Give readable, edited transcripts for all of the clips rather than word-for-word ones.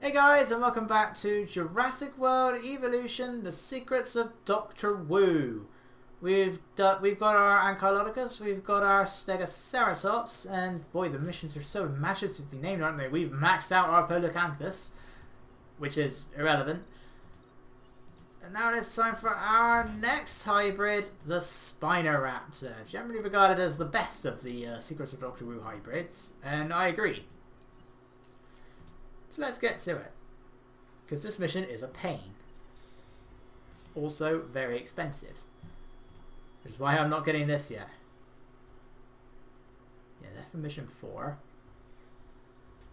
Hey guys, and welcome back to Jurassic World Evolution: The Secrets of Dr. Wu. We've got our Ankylodocus, we've got our Stegoceratops, and boy, the missions are so massively named, aren't they? We've maxed out our Polacanthus, which is irrelevant. And now it's time for our next hybrid, the Spinoraptor, generally regarded as the best of the Secrets of Dr. Wu hybrids, and I agree. So let's get to it, because this mission is a pain. It's also very expensive, which is why I'm not getting this yet. Yeah, that's for mission 4.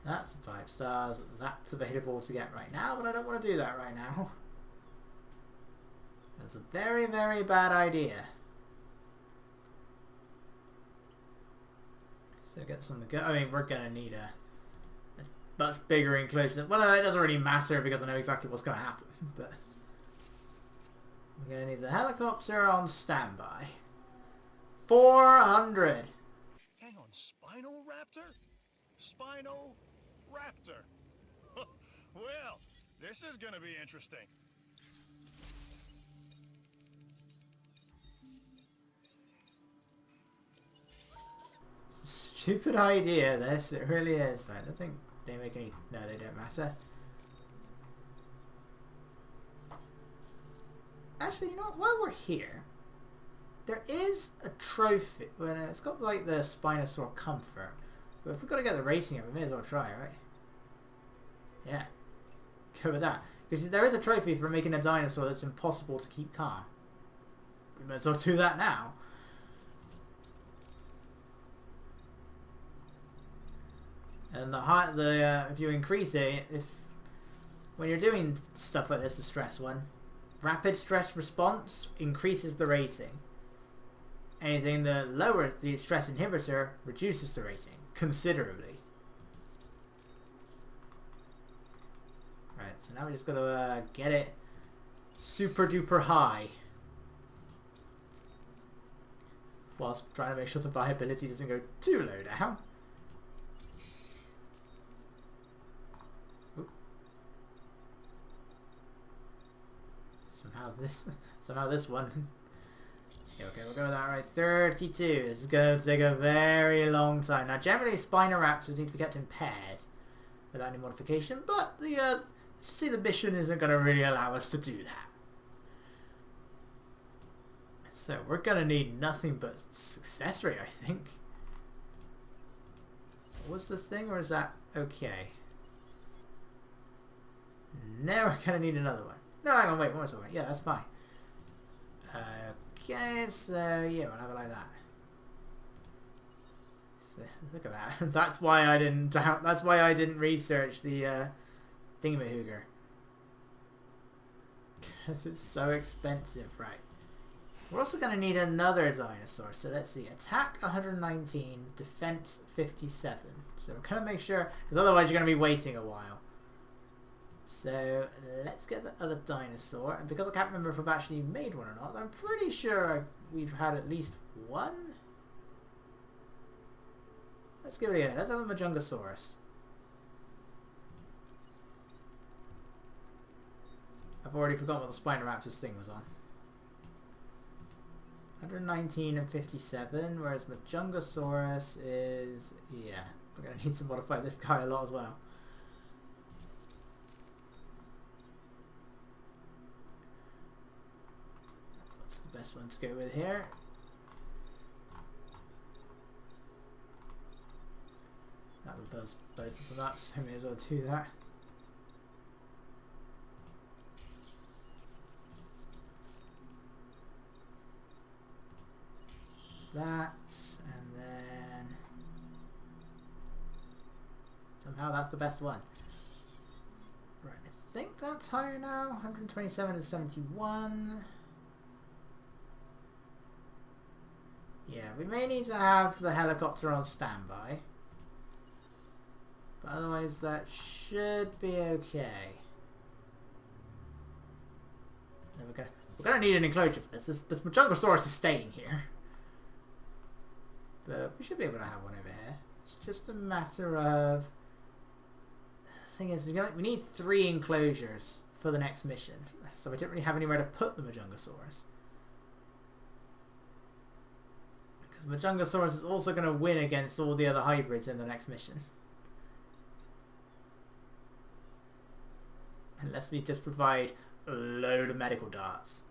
That's 5 stars. That's available to get right now, but I don't want to do that right now. That's a very, very bad idea. So get some to go. I mean, we're going to need a much bigger enclosure. Well, it doesn't really matter because I know exactly what's going to happen. But we're going to need the helicopter on standby. 400. Hang on, Spinal Raptor? Spinal Raptor. Well, this is going to be interesting. It's a stupid idea, this. It really is. I don't think they make any... No, they don't matter. Actually, you know what? While we're here, there is a trophy. Well, it's got like the Spinosaur Comfort. But if we've got to get the racing up, we may as well try, right? Yeah. Go with that. Because there is a trophy for making a dinosaur that's impossible to keep calm. We may as well do that now. And if you increase it, when you're doing stuff like this, the stress one, rapid stress response increases the rating. Anything that lowers the stress inhibitor reduces the rating considerably. Right, so now we just gotta get it super duper high, whilst trying to make sure the viability doesn't go too low down. Somehow this one. Okay, we'll go with that, right? 32. This is going to take a very long time. Now, generally, Spinoraptors need to be kept in pairs without any modification, but let's just say the mission isn't going to really allow us to do that. So we're going to need nothing but success rate, I think. What's the thing, or is that okay? Now we're going to need another one. No, hang on, wait, one more. Yeah, that's fine. Okay, so yeah, we'll have it like that. So, look at that. That's why I didn't research the thingamahooger. Because it's so expensive, right? We're also going to need another dinosaur. So let's see, attack 119, defense 57. So we're going to make sure, because otherwise you're going to be waiting a while. So let's get the other dinosaur, and because I can't remember if I've actually made one or not, I'm pretty sure we've had at least one. Let's give it a go. Let's have a Majungasaurus. I've already forgotten what the Spinoraptor's thing was on. 119 and 57, whereas Majungasaurus is... yeah, we're going to need to modify this guy a lot as well. The best one to go with here. That would buzz both of them up, so may as well do that. That, and then somehow that's the best one. Right, I think that's higher now. 127 and 71. Yeah, we may need to have the helicopter on standby, but otherwise that should be okay. Then we're gonna need an enclosure for this. This Majungasaurus is staying here, but we should be able to have one over here. It's just a matter of thing is, we need 3 enclosures for the next mission. So we don't really have anywhere to put the Majungasaurus. Because the Majungasaurus is also going to win against all the other hybrids in the next mission. Unless we just provide a load of medical darts.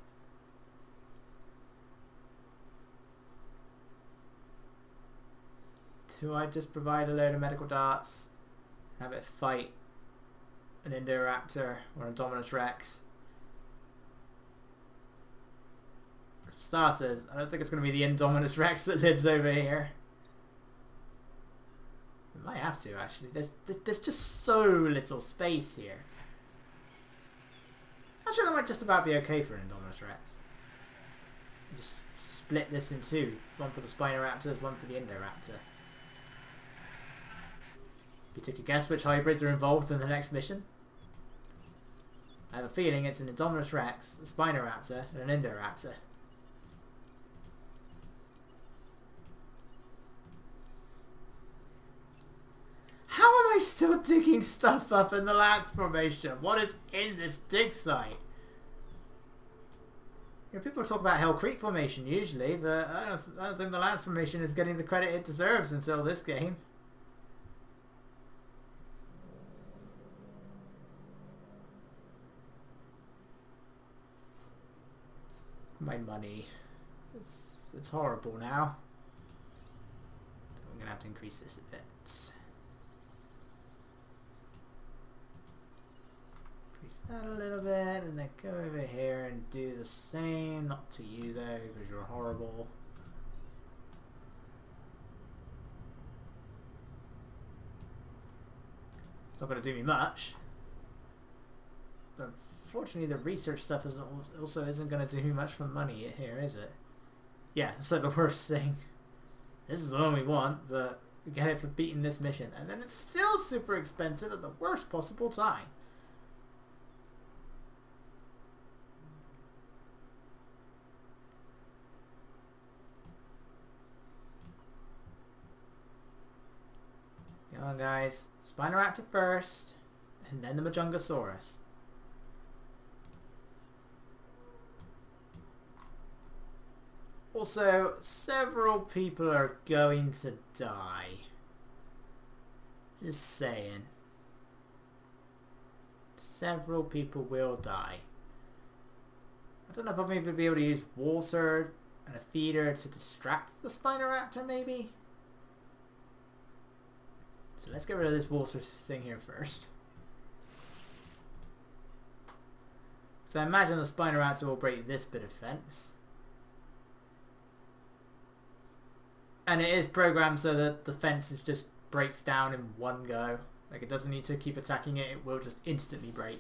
Do I just provide a load of medical darts and have it fight an Indoraptor or an Indominus Rex? For starters, I don't think it's going to be the Indominus Rex that lives over here. We might have to, actually. There's just so little space here. Actually, that might just about be okay for an Indominus Rex. Just split this in 2. One for the Spinoraptors, one for the Indoraptor. You take a guess which hybrids are involved in the next mission? I have a feeling it's an Indominus Rex, a Spinoraptor, and an Indoraptor. How am I still digging stuff up in the Lance Formation? What is in this dig site? You know, people talk about Hell Creek Formation usually, but I don't think the Lance Formation is getting the credit it deserves until this game. My money. It's horrible now. I'm going to have to increase this a bit. Increase that a little bit, and then go over here and do the same. Not to you though, because you're horrible. It's not going to do me much. But fortunately, the research stuff also isn't going to do me much for money here, is it? Yeah, it's like the worst thing. This is the one we want, but we get it for beating this mission. And then it's still super expensive at the worst possible time. Come on, guys. Spinoraptor first, and then the Majungasaurus. Also, several people are going to die. Just saying. Several people will die. I don't know if I'll maybe be able to use water and a feeder to distract the Spinoraptor, maybe? So let's get rid of this water thing here first. So I imagine the Spinoraptor will break this bit of fence. And it is programmed so that the fence just breaks down in one go. Like, it doesn't need to keep attacking it, it will just instantly break.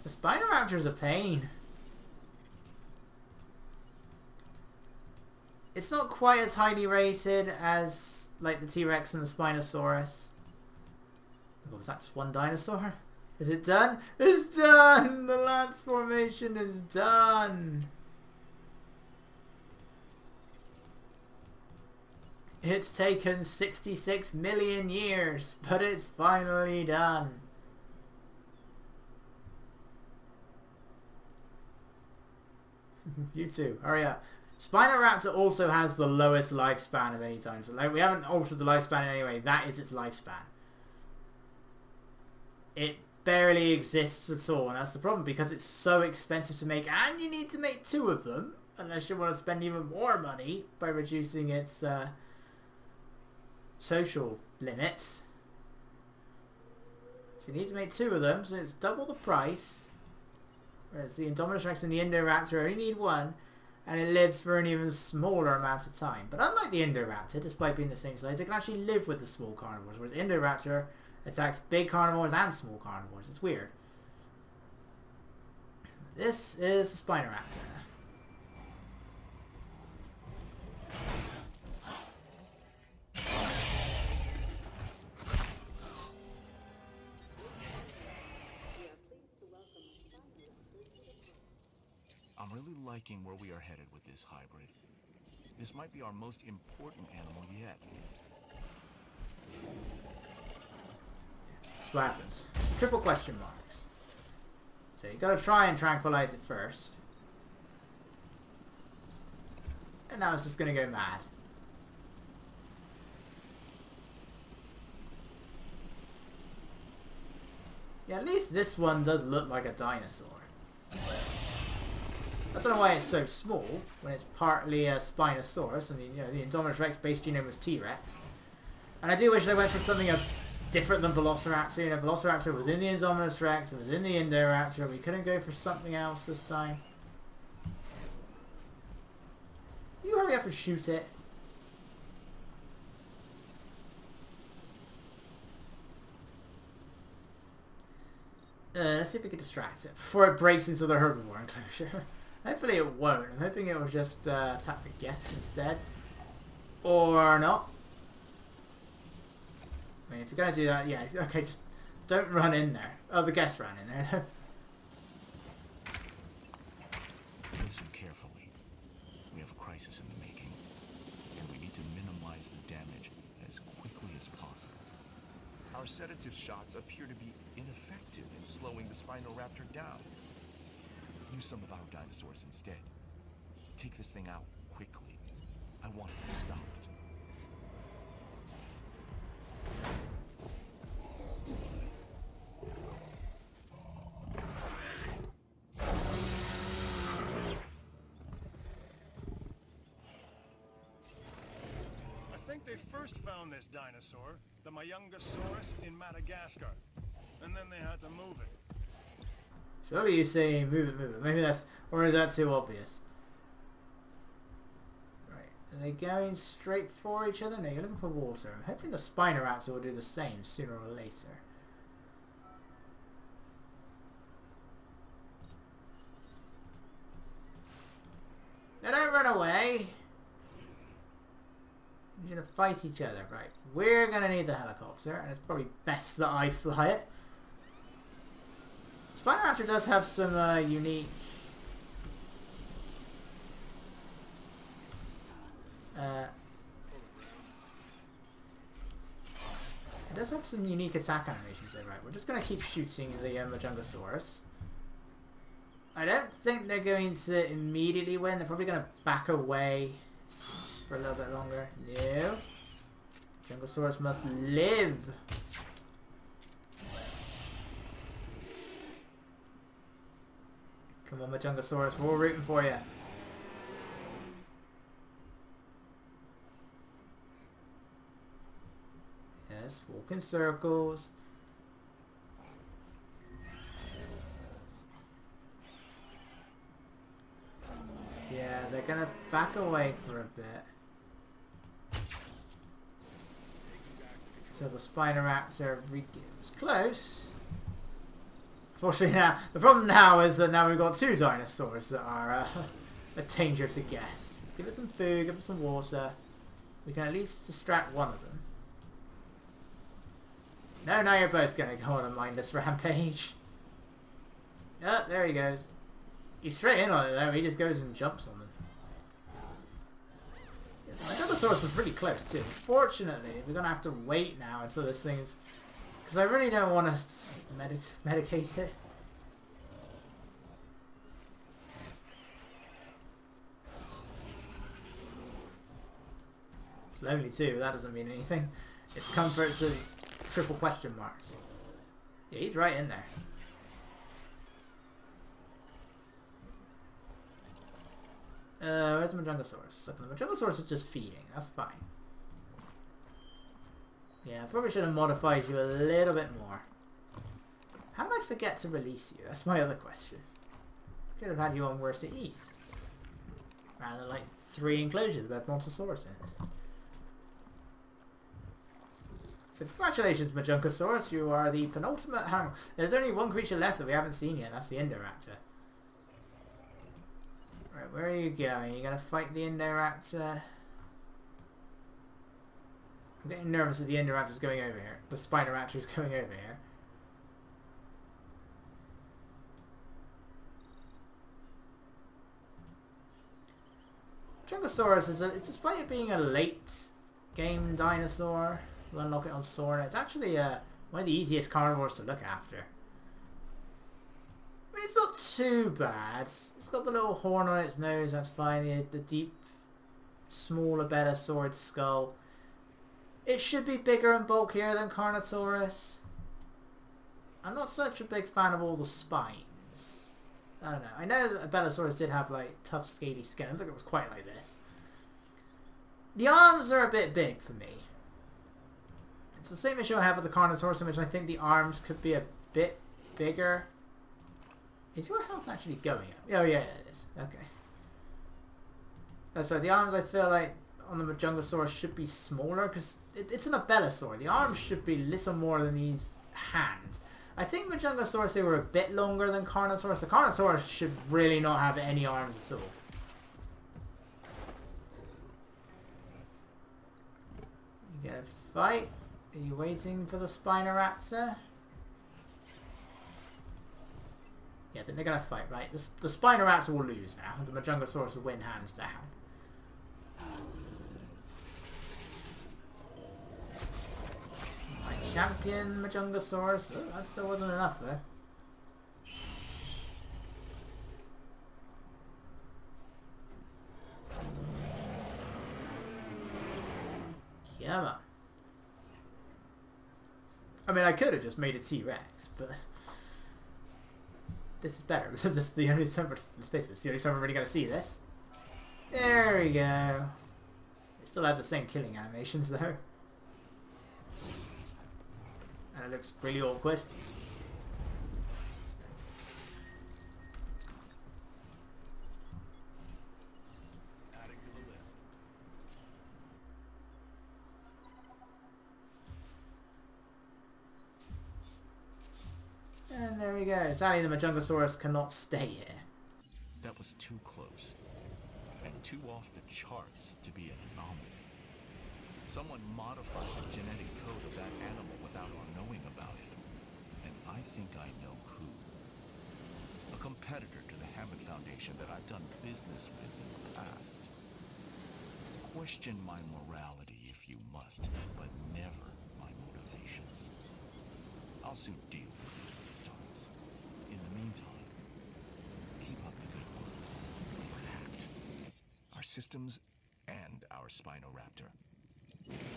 The Spinoraptor is a pain. It's not quite as highly rated as like the T-Rex and the Spinosaurus. Oh, was that just one dinosaur? Is it done? It's done! The Lance Formation is done! It's taken 66 million years, but it's finally done. You too, hurry up. Spinoraptor also has the lowest lifespan of any dinosaur. Like, we haven't altered the lifespan in any way. That is its lifespan. It barely exists at all, and that's the problem because it's so expensive to make, and you need to make 2 of them, unless you want to spend even more money by reducing its social limits. So you need to make 2 of them, so it's double the price. Whereas the Indominus Rex and the Indoraptor only need 1, and it lives for an even smaller amount of time. But unlike the Indoraptor, despite being the same size, it can actually live with the small carnivores, whereas Indoraptor attacks big carnivores and small carnivores. It's weird. This is the Spinoraptor. I'm really liking where we are headed with this hybrid. This might be our most important animal yet. That's what happens. Triple question marks. So you gotta try and tranquilize it first. And now it's just gonna go mad. Yeah, at least this one does look like a dinosaur. I don't know why it's so small when it's partly a Spinosaurus. I mean, you know, the Indominus Rex base genome was T-Rex. And I do wish they went for something different than Velociraptor. You know, Velociraptor was in the Indominus Rex, it was in the Indoraptor. We couldn't go for something else this time. You hurry up and shoot it. Let's see if we can distract it before it breaks into the herbivore enclosure. Hopefully it won't. I'm hoping it will just attack the guests instead. Or not. I mean, if you're going to do that, yeah, okay, just don't run in there. Oh, the guest ran in there. Listen carefully. We have a crisis in the making, and we need to minimize the damage as quickly as possible. Our sedative shots appear to be ineffective in slowing the Spinoraptor down. Use some of our dinosaurs instead. Take this thing out quickly. I want it stopped. I think they first found this dinosaur, the Mayungasaurus, in Madagascar. And then they had to move it. Surely you say move it. Maybe that's... Or is that too obvious? Right. Are they going straight for each other? No, you're looking for water. I'm hoping the Spinoraptor will do the same sooner or later. Now don't run away! You're gonna fight each other. Right. We're gonna need the helicopter, and it's probably best that I fly it. Spinoraptor does have some unique it does have some unique attack animations there, right? We're just going to keep shooting the Majungasaurus. I don't think they're going to immediately win. They're probably going to back away for a little bit longer. No. Majungasaurus must live. Come on, Majungasaurus, we're all rooting for you. Yes, walk in circles. Yeah, they're gonna back away for a bit. So the Spinoraptor was close. Unfortunately now, the problem now is that now we've got two dinosaurs that are a danger to guests. Let's give it some food, give it some water. We can at least distract one of them. No, now you're both going to go on a mindless rampage. Oh, there he goes. He's straight in on it though, he just goes and jumps on them. My Tragosaurus was really close too. Fortunately, we're going to have to wait now until this thing's... Because I really don't want to medicate it. Slowly too, but that doesn't mean anything. Its comforts of triple question marks. Yeah, he's right in there. Where's the Majungasaurus? So the Majungasaurus is just feeding, that's fine. Yeah, I probably should have modified you a little bit more. How did I forget to release you? That's my other question. Could have had you on Worse East. Rather than like 3 enclosures that have Montosaurus in it. So congratulations, Majungasaurus, you are the penultimate... There's only one creature left that we haven't seen yet, and that's the Indoraptor. Right, where are you going? Are you going to fight the Indoraptor? I'm getting nervous that the Indoraptor is going over here. The Spinoraptor is going over here. Tragosaurus is despite it being a late game dinosaur, you unlock it on Soarin', it's actually a One of the easiest carnivores to look after. I mean, it's not too bad. It's got the little horn on its nose, that's fine. The deep, smaller, better sword skull. It should be bigger and bulkier than Carnotaurus. I'm not such a big fan of all the spines. I don't know. I know that Abelisaurus did have like tough, scaly skin. I don't think it was quite like this. The arms are a bit big for me. It's the same issue I have with the Carnotaurus, in which I think the arms could be a bit bigger. Is your health actually going up? Oh yeah, it is. Okay. So the arms, I feel like on the Majungasaurus should be smaller because it's an Abelisaur. The arms should be a little more than these hands. I think Majungasaurus, they were a bit longer than Carnotaurus. The Carnotaurus should really not have any arms at all. You get a fight. Are you waiting for the Spinoraptor? Yeah, I think they're going to fight, right? The Spinoraptor will lose now. The Majungasaurus will win hands down. My champion, Majungasaurus. Oh, that still wasn't enough, though. Come on. I mean, I could have just made it T-Rex, but this is better. This is the only time, let's face it, it's the only time I'm really going to see this. There we go. They still have the same killing animations, though. And it looks really awkward. Adding to the list. And there we go. Sadly, the Majungasaurus cannot stay here. That was too close. And too off the charts to be an anomaly. Someone modified the genetic code of that animal without our knowing about it. And I think I know who. A competitor to the Hammond Foundation that I've done business with in the past. Question my morality if you must, but never my motivations. I'll soon deal with these bastards. In the meantime, keep up the good work. Protect our systems and our Spinoraptor.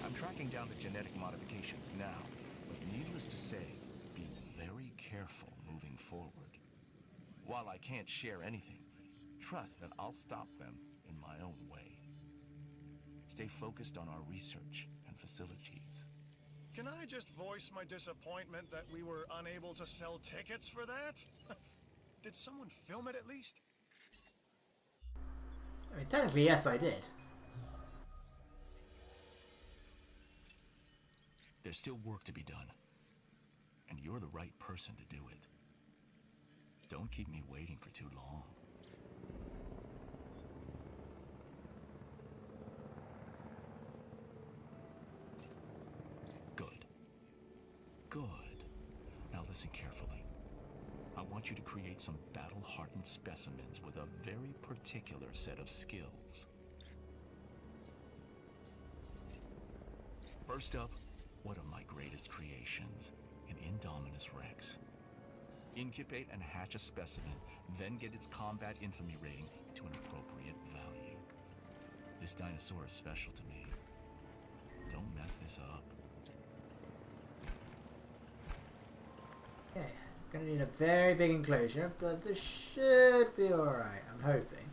I'm tracking down the genetic modifications now, but needless to say, be very careful moving forward. While I can't share anything, trust that I'll stop them in my own way. Stay focused on our research and facilities. Can I just voice my disappointment that we were unable to sell tickets for that? Did someone film it at least? I mean, technically, yes, I did. There's still work to be done, and you're the right person to do it. Don't keep me waiting for too long. Good. Good. Now listen carefully. I want you to create some battle-hardened specimens with a very particular set of skills. First up, one of my greatest creations, an Indominus Rex. Incubate and hatch a specimen, then get its combat infamy rating to an appropriate value. This dinosaur is special to me. Don't mess this up. Okay, gonna need a very big enclosure, but this should be alright, I'm hoping.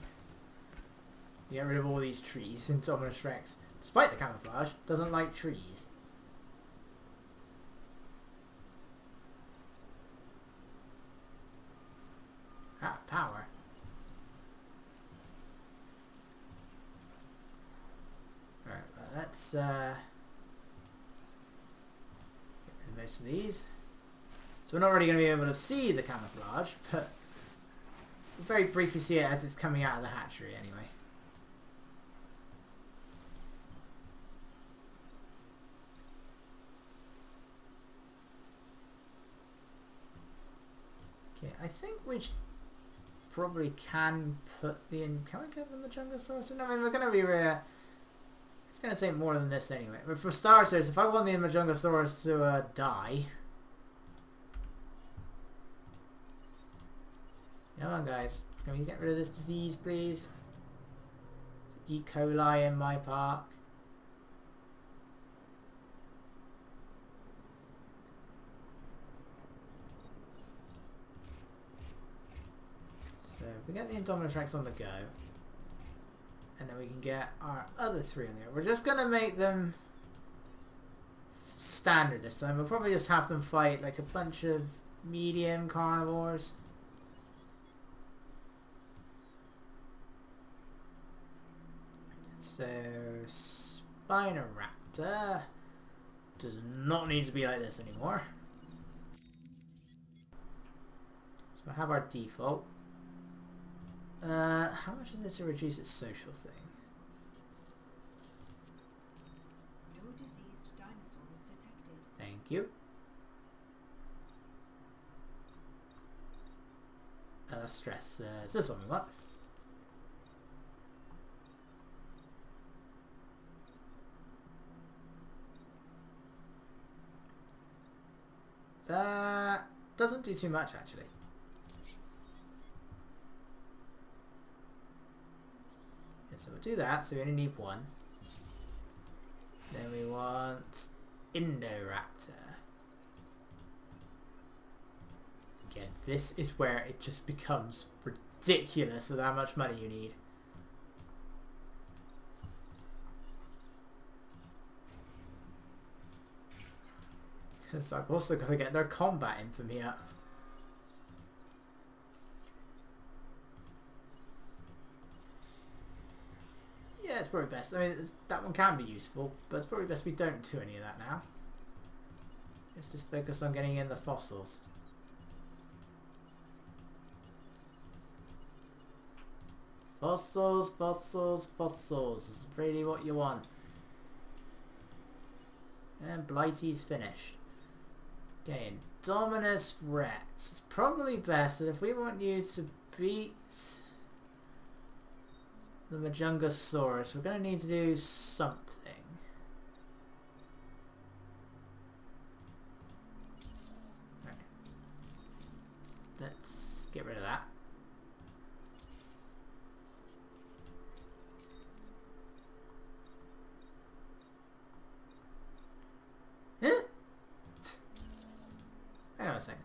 Get rid of all these trees. Indominus Rex, despite the camouflage, doesn't like trees. Ah, power. Alright, let's get rid of most of these. So we're not really going to be able to see the camouflage, but we'll very briefly see it as it's coming out of the hatchery anyway. Okay, I think we probably can put the in. Can we get the Majungasaurus? No, I mean, we're going to be it's going to take more than this anyway. But for starters, if I want the Majungasaurus to die, Come on, guys. Can we get rid of this disease, please? E. coli in my park. So we get the Indominus Rex on the go. And then we can get our other 3 on there. We're just going to make them standard this time. We'll probably just have them fight like a bunch of medium carnivores. So, Spinoraptor does not need to be like this anymore. So we'll have our default. How much is this to reduce its social thing? No diseased dinosaurs detected. Thank you. Stress. Is this what we want? Doesn't do too much actually. Yeah, so we'll do that, so we only need 1. Then we want Indoraptor. Again, this is where it just becomes ridiculous with how much money you need. Because I've also got to get their combat infamy up. Yeah, it's probably best. I mean, that one can be useful, but it's probably best we don't do any of that now. Let's just focus on getting in the fossils. Fossils, fossils, fossils is really what you want. And Blighty's finished. Okay, Indominus Rex. It's probably best that if we want you to beat the Tragosaurus, we're going to need to do something. Right. Let's get rid of that. Hang on a second.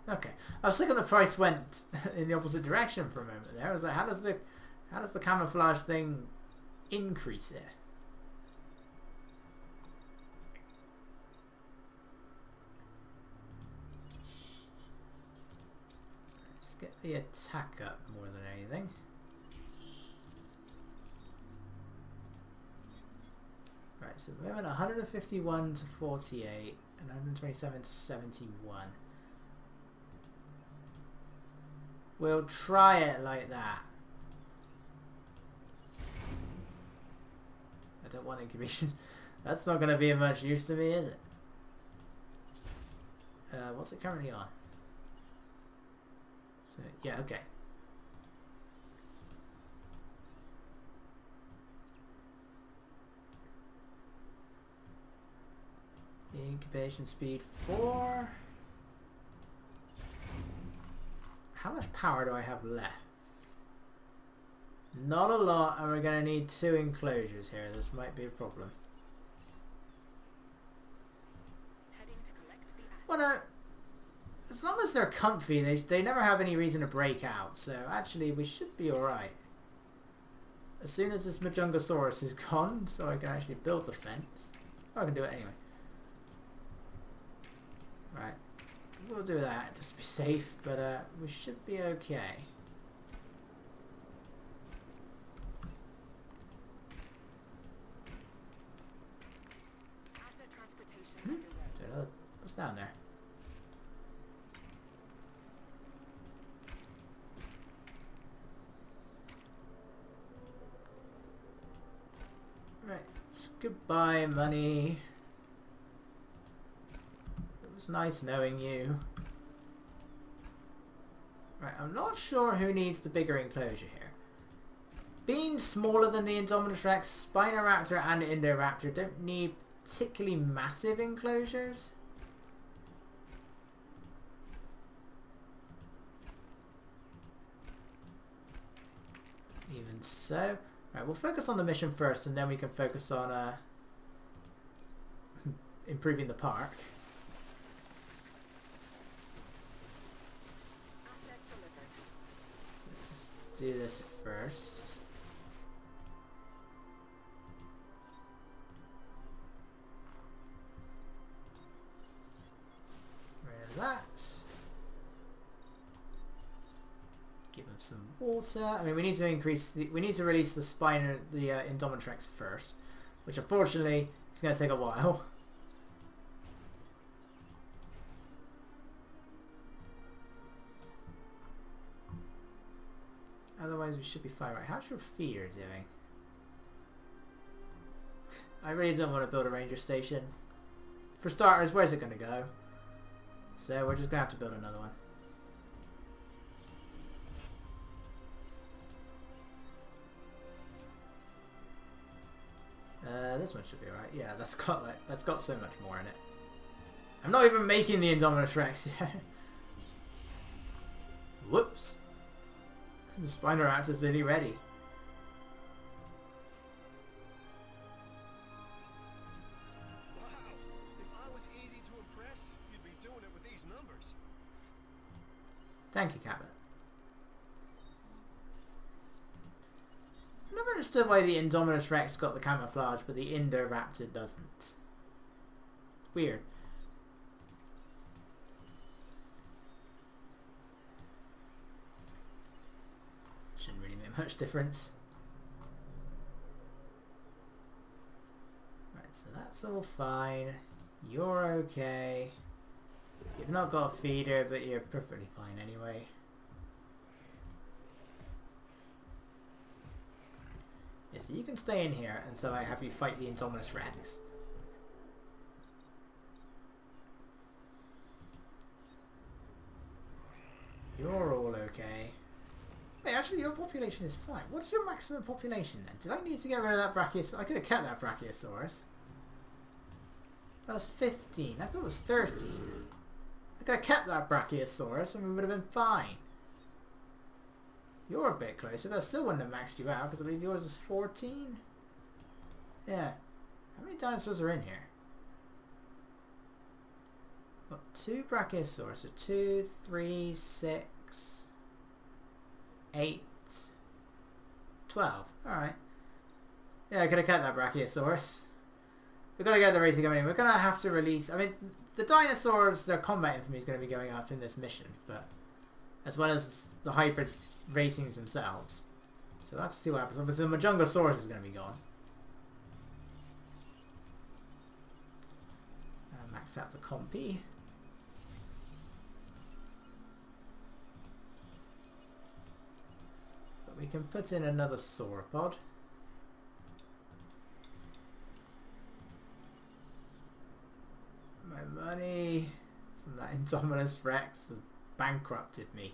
Okay, I was thinking the price went in the opposite direction for a moment there. I was like, how does the camouflage thing increase it? Let's get the attack up more than anything. Right, so we have 151 to 48 and 127 to 71. We'll try it like that. I don't want incubation. That's not going to be of much use to me, is it? What's it currently on? So, yeah, okay. Incubation speed 4. How much power do I have left? Not a lot, and we're going to need 2 enclosures here. This might be a problem. Well, no. As long as they're comfy, they never have any reason to break out. So actually, we should be alright. As soon as this Tragosaurus is gone, so I can actually build the fence. Oh, I can do it anyway. Right. We'll do that just to be safe, but we should be okay. What's down there? Right. Goodbye, money. It's nice knowing you. Right, I'm not sure who needs the bigger enclosure here. Being smaller than the Indominus Rex, Spider Raptor and Indoraptor don't need particularly massive enclosures. Even so. Alright, we'll focus on the mission first and then we can focus on improving the park. So let's just do this first. That. Give them some water. I mean, we need to release the Indominus Rex first, which unfortunately is going to take a while. Otherwise, we should be fine. Right? How's your feeder doing? I really don't want to build a ranger station. For starters, where's it going to go? So we're just going to have to build another one. This one should be right. Yeah, that's got so much more in it. I'm not even making the Indominus Rex yet. Whoops. The Spider Raptor's nearly ready. Thank you, Cabot. I've never understood why the Indominus Rex got the camouflage, but the Indoraptor doesn't. It's weird. Shouldn't really make much difference. Right, so that's all fine. You're okay. You've not got a feeder, but you're perfectly fine anyway. Yeah, so you can stay in here until I have you fight the Indominus Rex. You're all okay. Wait, actually your population is fine. What's your maximum population then? Did I need to get rid of that Brachiosaurus? I could have kept that Brachiosaurus. That was 15. I thought it was 13. I could have kept that Brachiosaurus and we would have been fine. You're a bit closer, but I still wouldn't have maxed you out because I believe yours is 14. Yeah. How many dinosaurs are in here? Got 2 Brachiosaurus. So 2, 3, 6, 8, 12. Alright. Yeah, I could have kept that Brachiosaurus. We've got to get the racing going. We're going to have to release... I mean, the dinosaurs, their combat infamy is going to be going up in this mission, but as well as the hybrids ratings themselves. So we'll have to see what happens. Obviously, the Majungasaurus is going to be gone. Max out the compy. But we can put in another sauropod. My money from that Indominus Rex has bankrupted me.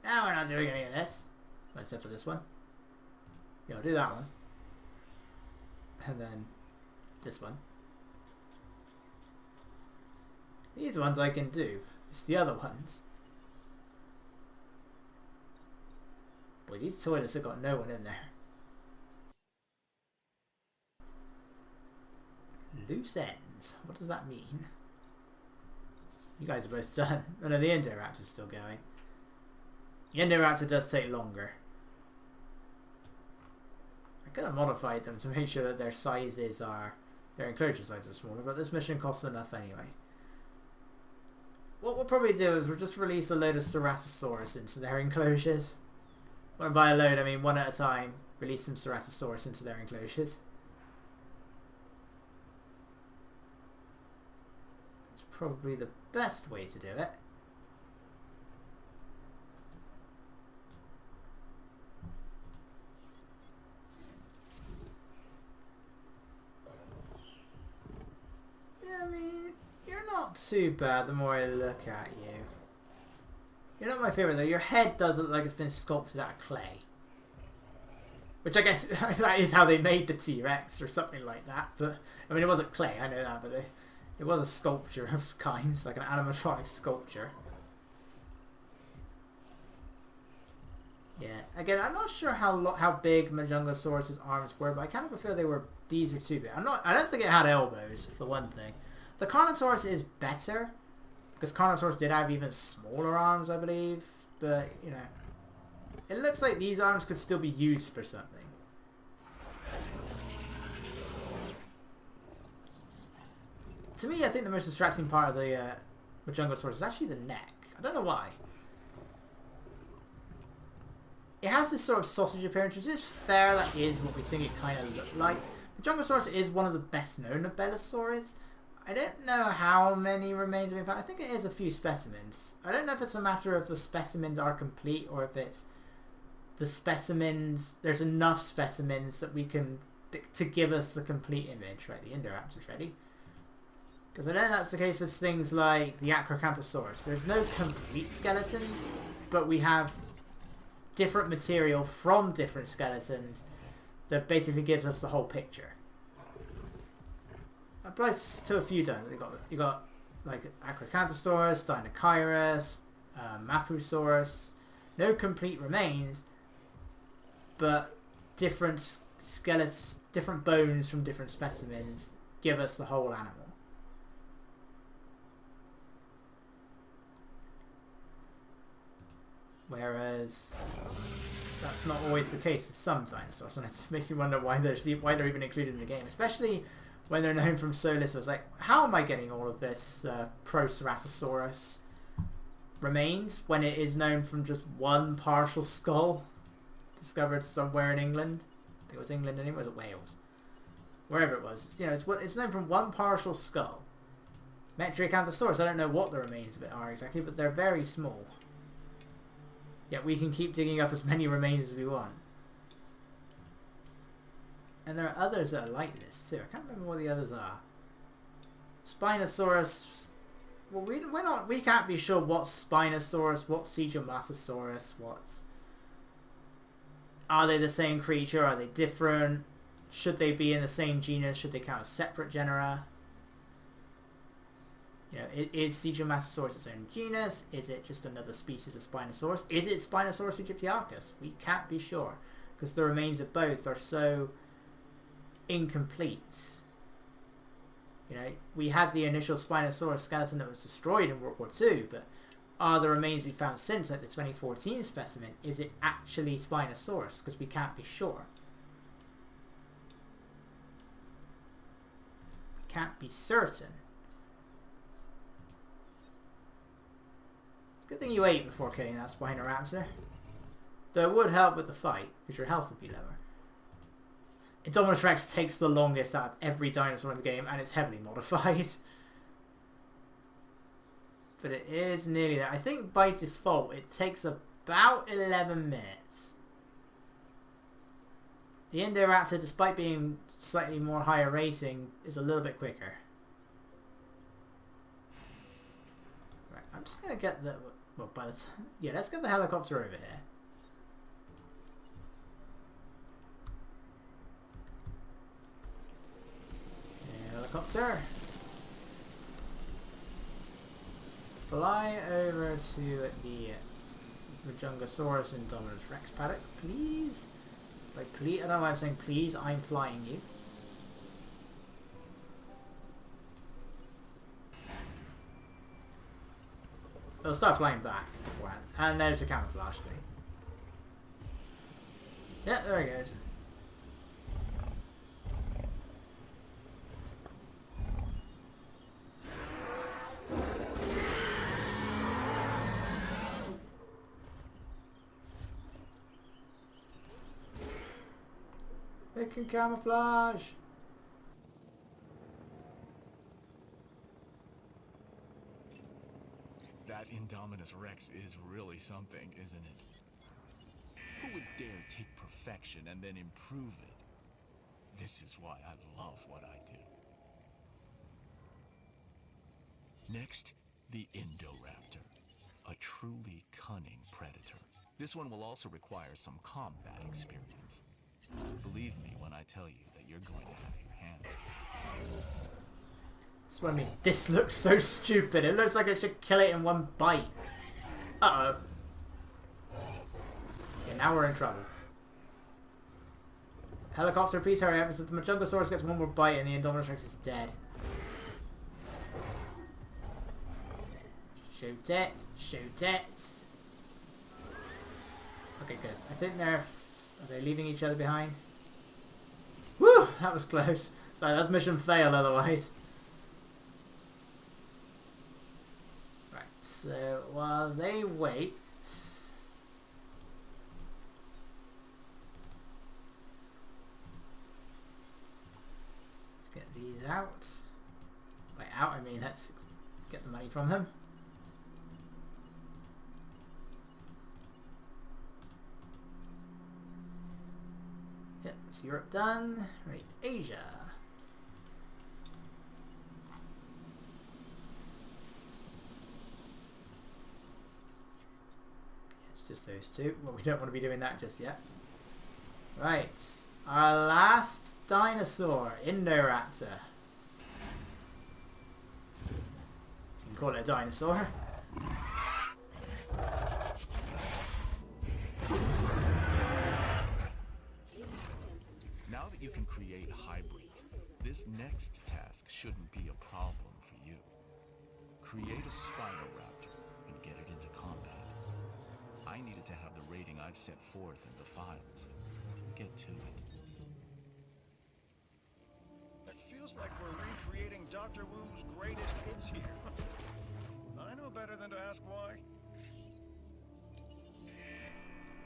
Now we're not doing any of this. Except for this one. Yeah, I'll do that one. And then this one. These ones I can do. It's the other ones. Boy, these toilets have got no one in there. Loose ends. What does that mean? You guys are both done. Oh no, the Indoraptor's still going. The Indoraptor does take longer. I could have modified them to make sure that their sizes are... their enclosure sizes are smaller, but this mission costs enough anyway. What we'll probably do is we'll just release a load of Ceratosaurus into their enclosures. When by a load, I mean one at a time. Release some Ceratosaurus into their enclosures. It's probably the best way to do it. Yeah, I mean, you're not too bad the more I look at you. You're not my favourite though. Your head does look like it's been sculpted out of clay. Which I guess that is how they made the T-Rex or something like that. But I mean, it wasn't clay, I know that, but it was a sculpture of kinds, like an animatronic sculpture. Yeah, again, I'm not sure how big Majungasaurus's arms were, but I kind of feel they were these are too big. I don't think it had elbows for one thing. The Carnosaurus is better because Carnosaurus did have even smaller arms, I believe. But you know, it looks like these arms could still be used for something. To me, I think the most distracting part of the Majungasaurus is actually the neck. I don't know why. It has this sort of sausage appearance, which is fair. That is what we think it kind of looked like. Majungasaurus is one of the best known of Belosaurus. I don't know how many remains have been found. I think it is a few specimens. I don't know if it's a matter of the specimens are complete or if it's the specimens. There's enough specimens that we can to give us the complete image. Right, the Indoraptor's ready. Because I know that's the case with things like the Acrocanthosaurus. There's no complete skeletons, but we have different material from different skeletons that basically gives us the whole picture. Applies to a few dinosaurs. You got like Acrocanthosaurus, Dinochirus, Mapusaurus. No complete remains, but different skeletons, different bones from different specimens give us the whole animal. Whereas that's not always the case with some dinosaurs, and it makes me wonder why they're even included in the game, especially when they're known from so little. It's like, how am I getting all of this Proceratosaurus remains when it is known from just one partial skull discovered somewhere in England? I think it was England anyway, or was it Wales? Wherever it was, you know, it's known from one partial skull. Metriacanthosaurus, I don't know what the remains of it are exactly, but they're very small. Yet we can keep digging up as many remains as we want. And there are others that are like this too. I can't remember what the others are. Spinosaurus. Well, we can't be sure what's Spinosaurus, what's Sejomatosaurus, what's. Are they the same creature? Are they different? Should they be in the same genus? Should they count as separate genera? You know, is Sejomatosaurus its own genus? Is it just another species of Spinosaurus? Is it Spinosaurus aegyptiacus? We can't be sure because the remains of both are so incomplete. You know, we had the initial Spinosaurus skeleton that was destroyed in World War II, but are the remains we found since, like the 2014 specimen, is it actually Spinosaurus? Because we can't be sure. We can't be certain. Good thing you ate before killing that Spinoraptor. Though it would help with the fight, because your health would be lower. Indominus Rex takes the longest out of every dinosaur in the game, and it's heavily modified. But it is nearly there. I think by default it takes about 11 minutes. The Indoraptor, despite being slightly more higher rating, is a little bit quicker. Right, I'm just going to get the... Well, by the time, yeah, let's get the helicopter over here. Helicopter. Fly over to the Majungasaurus Indominus Rex paddock, please. Like, please, I don't know why I'm saying please. I'm flying you. It'll start flying back beforehand. And there's a camouflage thing. Yeah, there it goes. It can camouflage. That Indominus Rex is really something, isn't it? Who would dare take perfection and then improve it? This is why I love what I do. Next, the Indoraptor, a truly cunning predator. This one will also require some combat experience. Believe me when I tell you that you're going to have your hands full. That's what I mean. This looks so stupid. It looks like I should kill it in one bite. Uh-oh. Yeah, now we're in trouble. Helicopter, please hurry up. If the Majungasaurus gets one more bite and the Indominus Rex is dead. Shoot it. Shoot it. Okay, good. I think they're... Are they leaving each other behind? Woo! That was close. Sorry, that's mission fail otherwise. Right, so while they wait... Let's get these out. By out, I mean let's get the money from them. Yep, that's Europe done. Right, Asia. It's just those two. Well, we don't want to be doing that just yet. Right, our last dinosaur, Indoraptor. You can call it a dinosaur. Now that you can create hybrids, this next task shouldn't be a problem for you. Create a Spider Raptor and get it into combat. I needed to have the rating I've set forth in the files. Get to it. It feels like we're recreating Dr. Wu's greatest hits here. I know better than to ask why.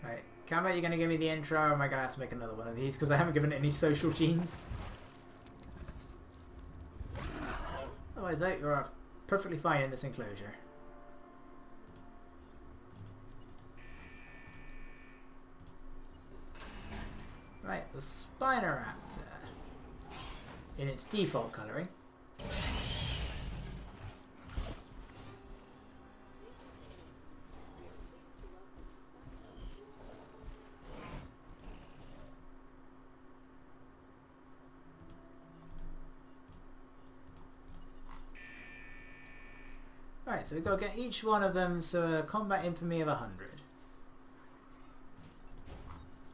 Right, Camber, you going to give me the intro or am I going to have to make another one of these? Because I haven't given it any social genes. Otherwise, you're perfectly fine in this enclosure. Right, the Spinoraptor. In its default colouring. Right, so we've got to get each one of them to a combat infamy of 100.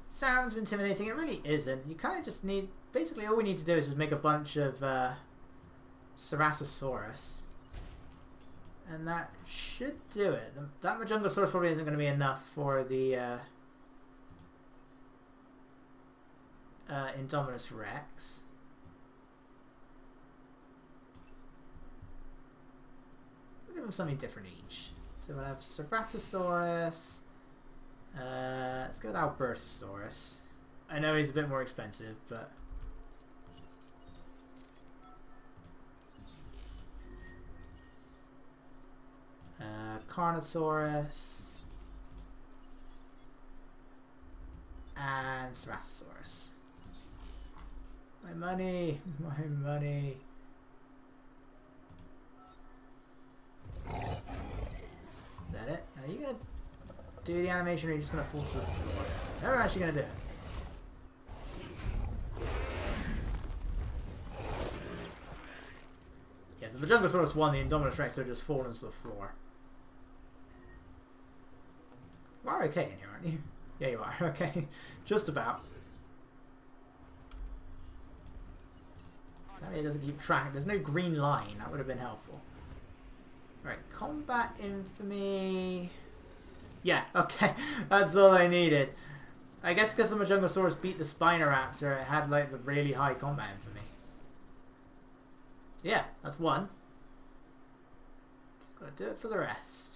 Sounds intimidating, it really isn't. You kind of just need... Basically all we need to do is just make a bunch of Tragosaurus. And that should do it. That Majungasaurus probably isn't going to be enough for the Indominus Rex. We'll give them something different each. So we'll have Tragosaurus. Let's go with Albertosaurus. I know he's a bit more expensive, but... Carnosaurus. And Spinosaurus. My money! My money! Is that it? Are you gonna do the animation or are you just gonna fall to the floor? How are you actually gonna do it? Yeah, the Majungasaurus won, the Indominus Rex are just falling to the floor. You are okay in here, aren't you? Yeah, you are. Okay. Just about. Sadly, it doesn't keep track. There's no green line. That would have been helpful. Right, combat infamy. Yeah, okay. That's all I needed. I guess because the Majungasaurus beat the Spinoraptor, it had like the really high combat infamy. So yeah, that's one. Just gotta do it for the rest.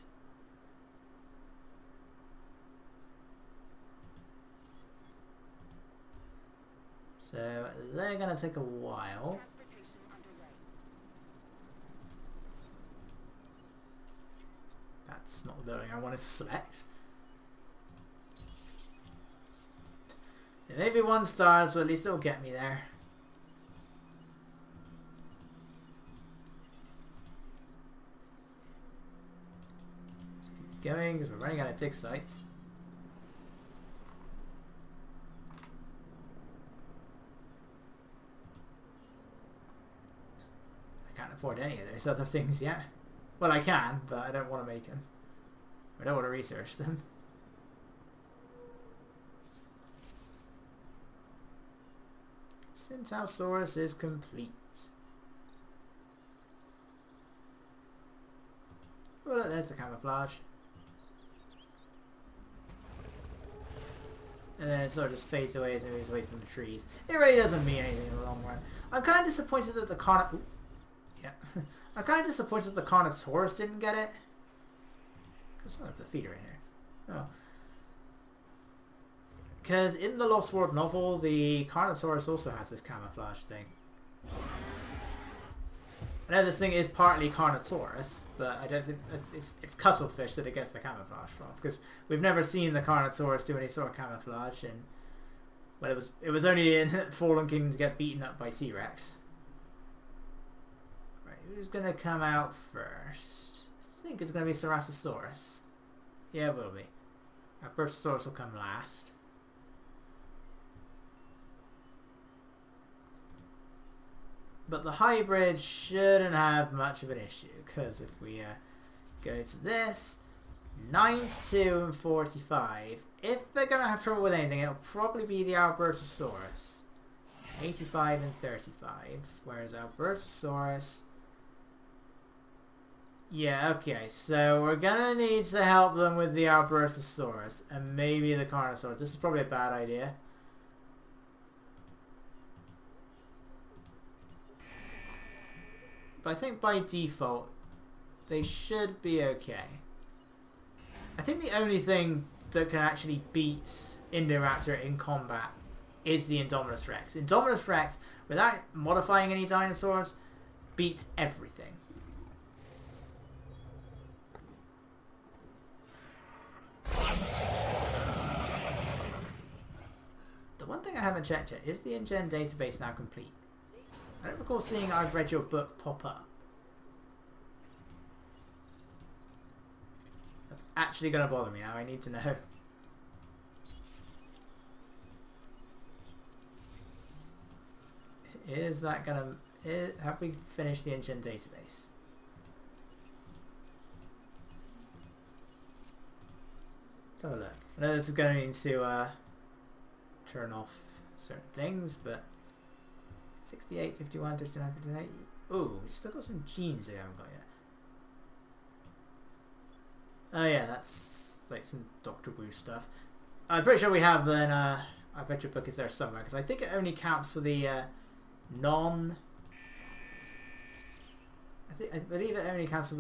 So they're gonna take a while. That's not the building I want to select. It may be 1 star, but at least it'll get me there. Let's keep going because we're running out of tick sites. I can't afford any of those other things yet. Well, I can, but I don't want to make them. I don't want to research them. Centaurosaurus is complete. Oh look, there's the camouflage. And then it sort of just fades away as it moves away from the trees. It really doesn't mean anything in the long run. I'm kind of disappointed that the I'm kind of disappointed that the Carnotaurus didn't get it. Because one of the feet are in here. Oh. Because in the Lost World novel, the Carnotaurus also has this camouflage thing. I know this thing is partly Carnotaurus, but I don't think it's cuttlefish that it gets the camouflage from, because we've never seen the Carnotaurus do any sort of camouflage, and well, it was only in Fallen Kingdom to get beaten up by T-Rex. Right, who's gonna come out first? I think it's gonna be Tragosaurus. Yeah, it will be. Albertosaurus will come last. But the hybrid shouldn't have much of an issue, because if we go to this, 92 and 45, if they're going to have trouble with anything, it'll probably be the Albertosaurus. 85 and 35, whereas Albertosaurus... Yeah, okay, so we're going to need to help them with the Albertosaurus, and maybe the Carnosaurus. This is probably a bad idea. But I think by default, they should be okay. I think the only thing that can actually beat Indoraptor in combat is the Indominus Rex. Indominus Rex, without modifying any dinosaurs, beats everything. The one thing I haven't checked yet, is the InGen database now complete? I don't recall seeing I've read your book pop up. That's actually going to bother me now. I need to know. Is that going to... Have we finished the InGen database? Let's have a look. I know this is going to need to turn off certain things, but... 68, 51, 39, 58. Ooh, we still got some genes they haven't got yet. Oh yeah, that's like some Doctor Wu stuff. I'm pretty sure we have then, I bet your book is there somewhere, because I think it only counts for the non... I believe it only counts for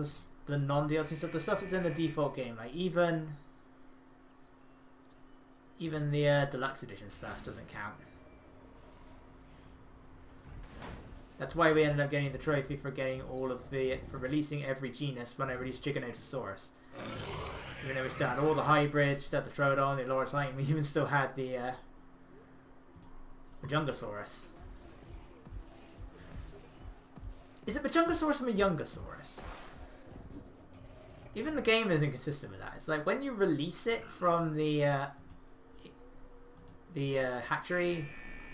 the non-DLC stuff, the stuff that's in the default game, like even the deluxe edition stuff doesn't count. That's why we ended up getting the trophy for getting all of for releasing every genus when I released Giganotosaurus. Even though we still had all the hybrids, we still had the Troodon, the Lorisight, we even still had the Majungasaurus. Is it Majungasaurus or Majungasaurus? Even the game isn't consistent with that. It's like when you release it from the hatchery,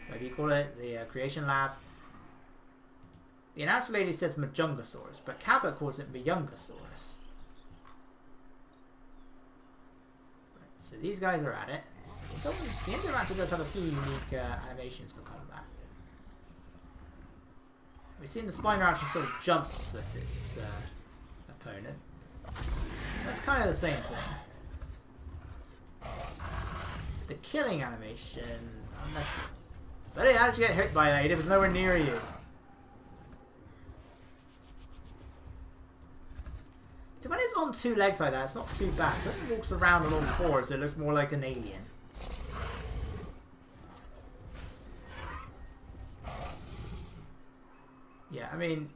whatever you call it, the creation lab, the announcer lady says Majungasaurus, but Cabot calls it Majungasaurus. Right, so these guys are at it. The Indoraptor does have a few unique animations for combat. We've seen the Spinoraptor sort of jumps at its opponent. That's kind of the same thing. The killing animation, I'm not sure. But hey, how did you get hit by that? It was nowhere near you. So when it's on two legs like that, it's not too bad. When it walks around on all fours, it looks more like an alien. Yeah, I mean,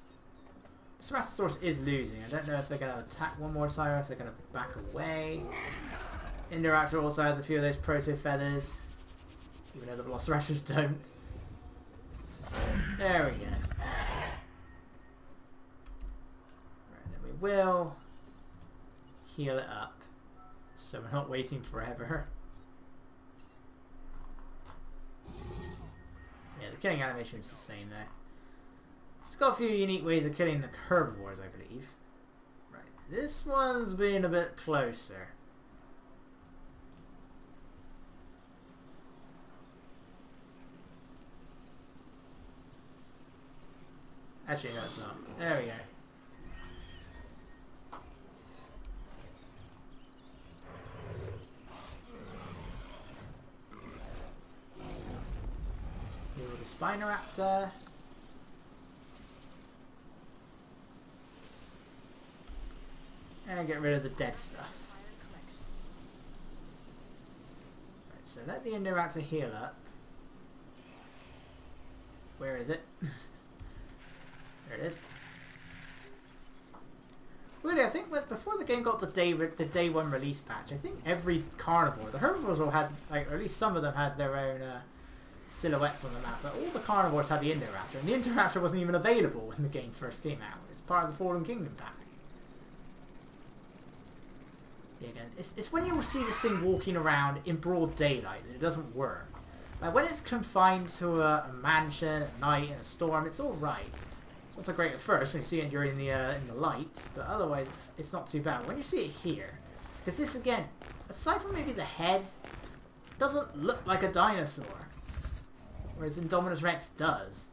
Spinosaurus is losing. I don't know if they're going to attack one more time or if they're going to back away. Indoraptor also has a few of those proto feathers, even though the Velociraptors don't. There we go. Right, then we will heal it up, so we're not waiting forever. Yeah, the killing animation is the same there. It's got a few unique ways of killing the herbivores, I believe. Right, this one's been a bit closer. Actually, no, it's not. There we go. Here with the Spinoraptor. And get rid of the dead stuff. Right, so let the Indoraptor heal up. Where is it? There it is. Really, I think that before the game got the day one release patch, I think every carnivore, the herbivores all had, like, or at least some of them had their own silhouettes on the map. But all the carnivores had the Indoraptor, and the Indoraptor wasn't even available when the game first came out. It's part of the Fallen Kingdom pack. Yeah, again, it's when you see this thing walking around in broad daylight that it doesn't work. Like when it's confined to a mansion at night in a storm, it's all right. It's not so great at first when you see it during the in the light, but otherwise it's not too bad. When you see it here, because this again, aside from maybe the head, doesn't look like a dinosaur, whereas Indominus Rex does.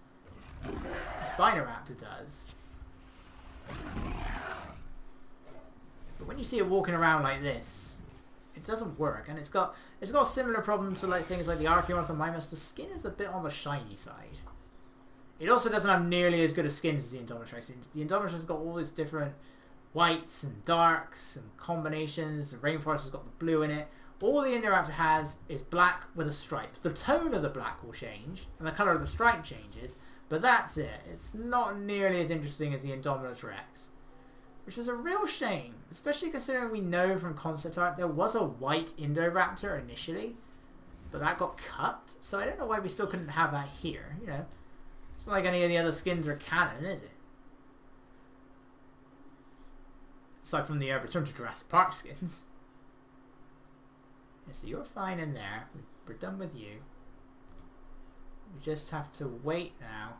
Spider Raptor does. But when you see it walking around like this, it doesn't work, and it's got a similar problem to like things like the Archaeornithomimus. The skin is a bit on the shiny side. It also doesn't have nearly as good a skin as the Indominus Rex. The Indominus Rex has got all these different whites and darks and combinations. The Rainforest has got the blue in it. All the Indoraptor has is black with a stripe. The tone of the black will change, and the colour of the stripe changes, but that's it. It's not nearly as interesting as the Indominus Rex. Which is a real shame, especially considering we know from concept art there was a white Indoraptor initially, but that got cut, so I don't know why we still couldn't have that here, you know. It's not like any of the other skins are canon, is it? Aside from the Return to Jurassic Park skins. Yeah, so you're fine in there. We're done with you. We just have to wait now.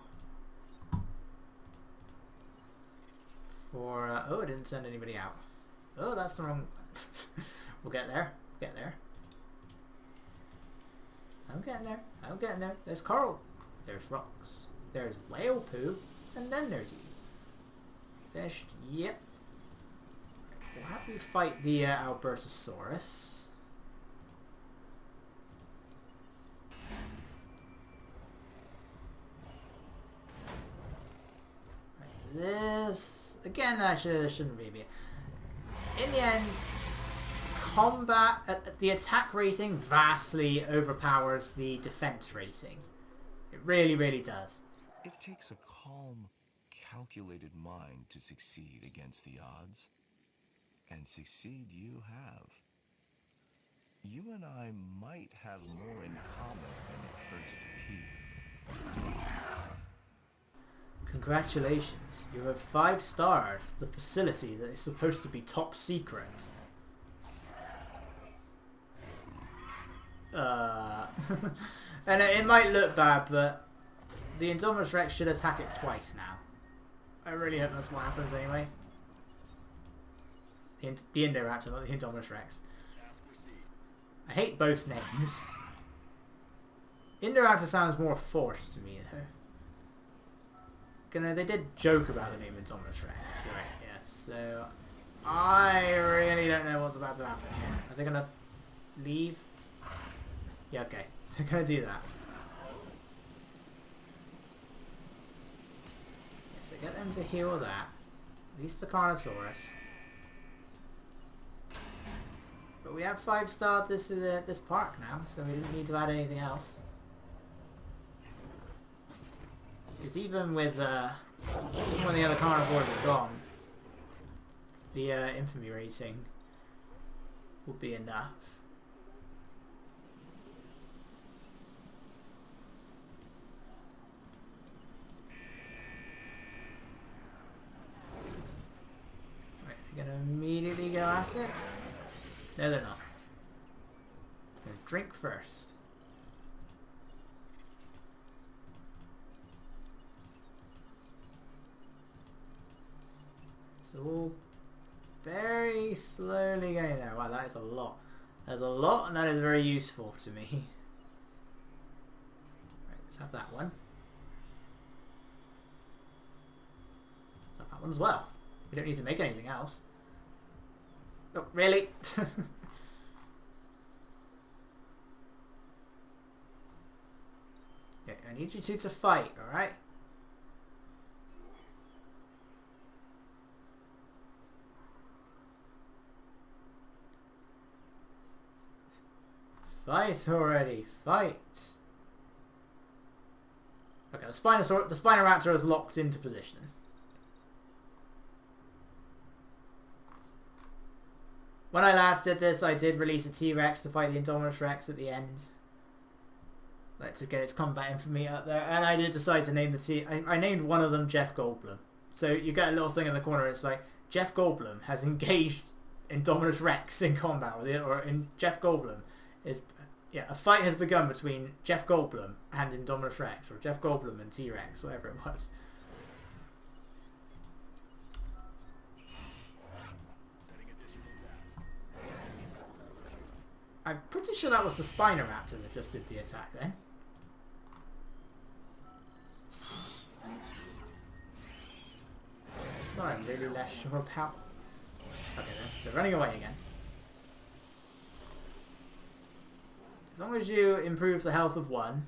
For, oh, it didn't send anybody out. Oh, that's the wrong... We'll get there. We'll get there. I'm getting there. I'm getting there. There's coral. There's rocks. There's whale poo. And then there's you. Finished? Yep. We'll have you fight the Albertosaurus. Right, this... Again, that shouldn't be a... In the end, combat... the attack rating vastly overpowers the defense rating. It really, really does. It takes a calm, calculated mind to succeed against the odds. And succeed you have. You and I might have more in common than it first appeared. Congratulations, you have 5 stars, the facility that is supposed to be top secret. And it might look bad, but the Indominus Rex should attack it twice now. I really hope that's what happens anyway. The Indoraptor, not the Indominus Rex. I hate both names. Indoraptor sounds more forced to me, though. They did joke about the name Indominus Rex, right? Yes. So I really don't know what's about to happen here. Are they gonna leave? Yeah, okay. They're gonna do that. So get them to heal that. At least the Carnosaurus. But we have 5-starred this park now, so we didn't need to add anything else. Because even with even when the other carnivores are gone, the infamy rating will be enough. Right, they're gonna immediately go at it. No, they're not. They're gonna drink first. It's all very slowly going there. Wow, that is a lot. There's a lot, and that is very useful to me. Right, let's have that one. one as well. We don't need to make anything else. Oh, really? Okay, I need you two to fight, alright? Fight already, fight! Okay, the Spinoraptor is locked into position. When I last did this, I did release a T-Rex to fight the Indominus Rex at the end. Like, to get its combat infamy up there. And I did decide to name the I named one of them Jeff Goldblum. So you get a little thing in the corner, it's like, Jeff Goldblum has engaged Indominus Rex in combat with it, or in Jeff Goldblum is... Yeah, a fight has begun between Jeff Goldblum and Indominus Rex, or Jeff Goldblum and T-Rex, whatever it was. I'm pretty sure that was the Spinoraptor that just did the attack then. That's what I'm really less sure about. Okay, they're running away again. As long as you improve the health of one,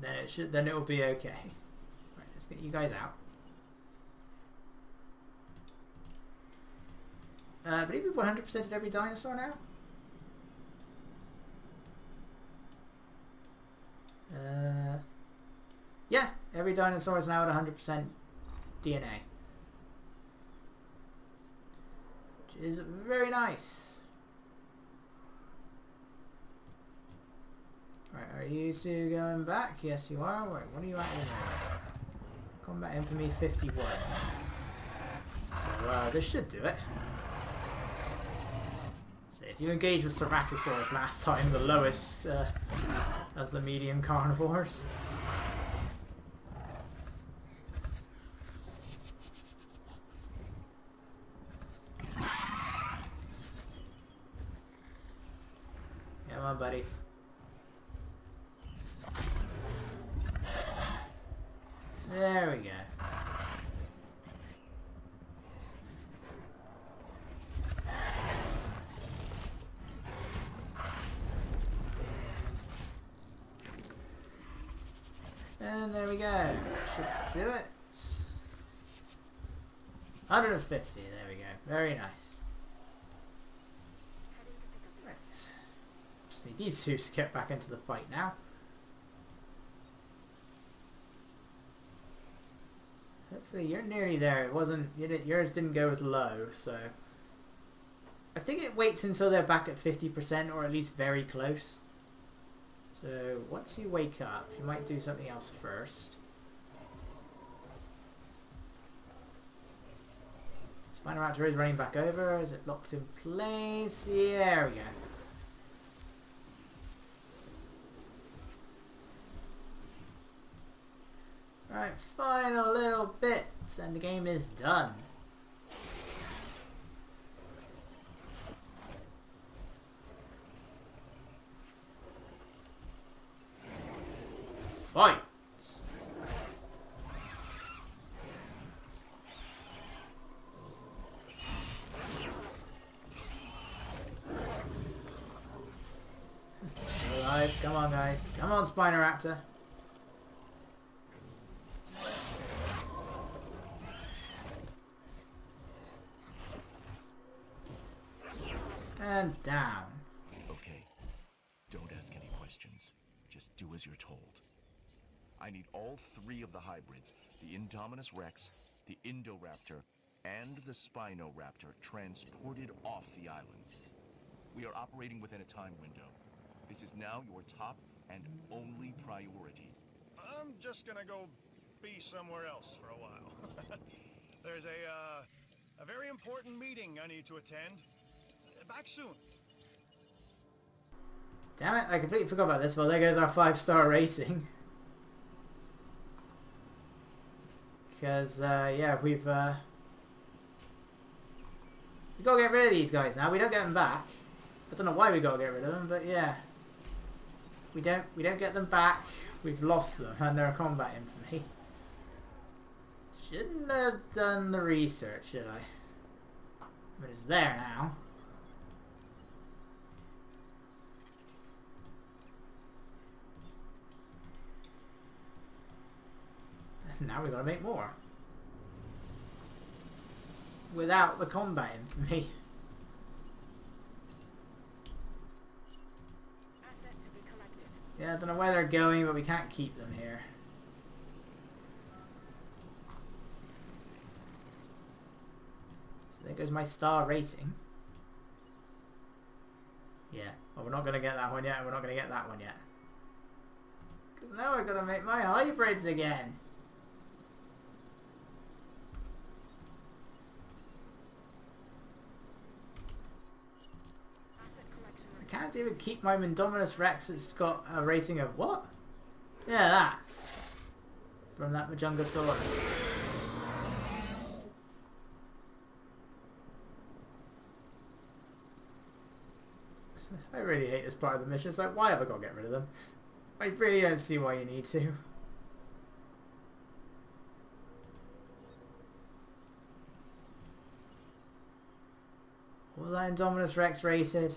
then it will be okay. Right, let's get you guys out. I believe we've 100%ed every dinosaur now. Yeah, every dinosaur is now at 100% DNA. Which is very nice. Right, are you two going back? Yes, you are. Wait, what are you at here now? Combat Infamy 51. So, this should do it. So, if you engaged with Tragosaurus last time, the lowest of the medium carnivores. Come on, buddy. There we go. And there we go. Should do it. 150. There we go. Very nice. Right. Just need these two to get back into the fight now. Hopefully you're nearly there. It wasn't. Yours didn't go as low, so I think it waits until they're back at 50% or at least very close. So once you wake up, you might do something else first. Spinoraptor is running back over. Is it locked in place? Yeah, there we go. Right, final little bits and the game is done. Fight! Still alive. Come on, guys. Come on, Spinoraptor. And down. Okay. Don't ask any questions. Just do as you're told. I need all three of the hybrids, the Indominus Rex, the Indoraptor, and the Spinoraptor transported off the islands. We are operating within a time window. This is now your top and only priority. I'm just gonna go be somewhere else for a while. There's a very important meeting I need to attend. Back soon. Damn it, I completely forgot about this. Well, there goes our 5-star rating. Because, yeah, we've got to get rid of these guys now. We don't get them back. I don't know why we got to get rid of them, but yeah. We don't get them back. We've lost them, and they're a combat infamy. Shouldn't have done the research, should I? But it's there now. And now we've got to make more. Without the combat infamy. Asset to be collected. Yeah, I don't know where they're going, but we can't keep them here. So there goes my star rating. Yeah, well, we're not going to get that one yet, and we're not going to get that one yet. Because now we're going to make my hybrids again. I can't even keep my Indominus Rex. It's got a rating of what? Yeah, that. From that Tragosaurus. I really hate this part of the mission. It's like, why have I got to get rid of them? I really don't see why you need to. What was that Indominus Rex rated?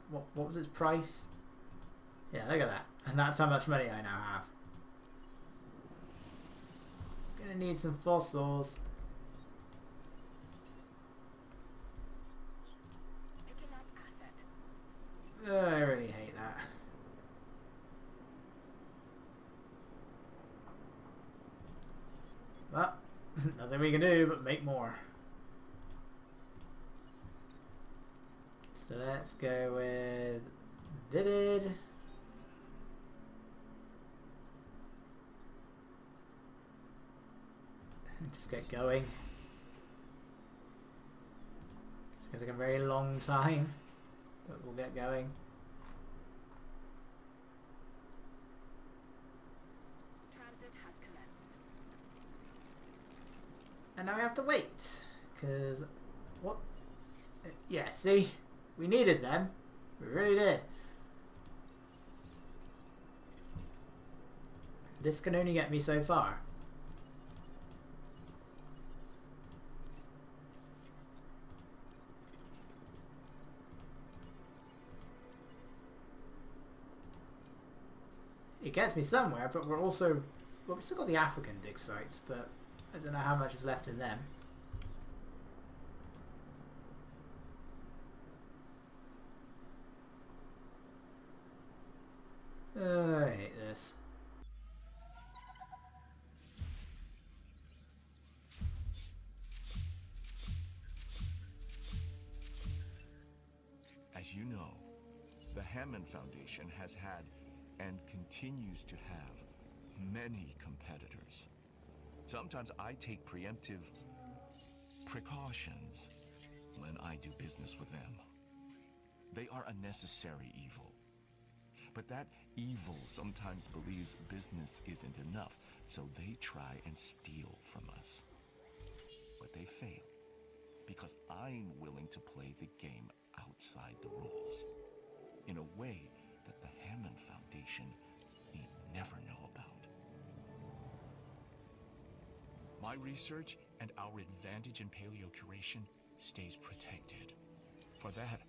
What was its price? Yeah, look at that. And that's how much money I now have. Gonna need some fossils. Picking up asset. I really hate that. Well, nothing we can do but make more. So let's go with Vivid. Just get going. It's going to take a very long time, but we'll get going. Transit has commenced. And now we have to wait, because what? Yeah, see? We needed them. We really did. This can only get me so far. It gets me somewhere, but we're also... Well, we've still got the African dig sites, but I don't know how much is left in them. I hate this. As you know, the Hammond Foundation has had and continues to have many competitors. Sometimes I take preemptive precautions when I do business with them. They are a necessary evil. But that evil sometimes believes business isn't enough, so they try and steal from us. But they fail, because I'm willing to play the game outside the rules, in a way that the Hammond Foundation need never know about. My research and our advantage in paleocuration stays protected. For that,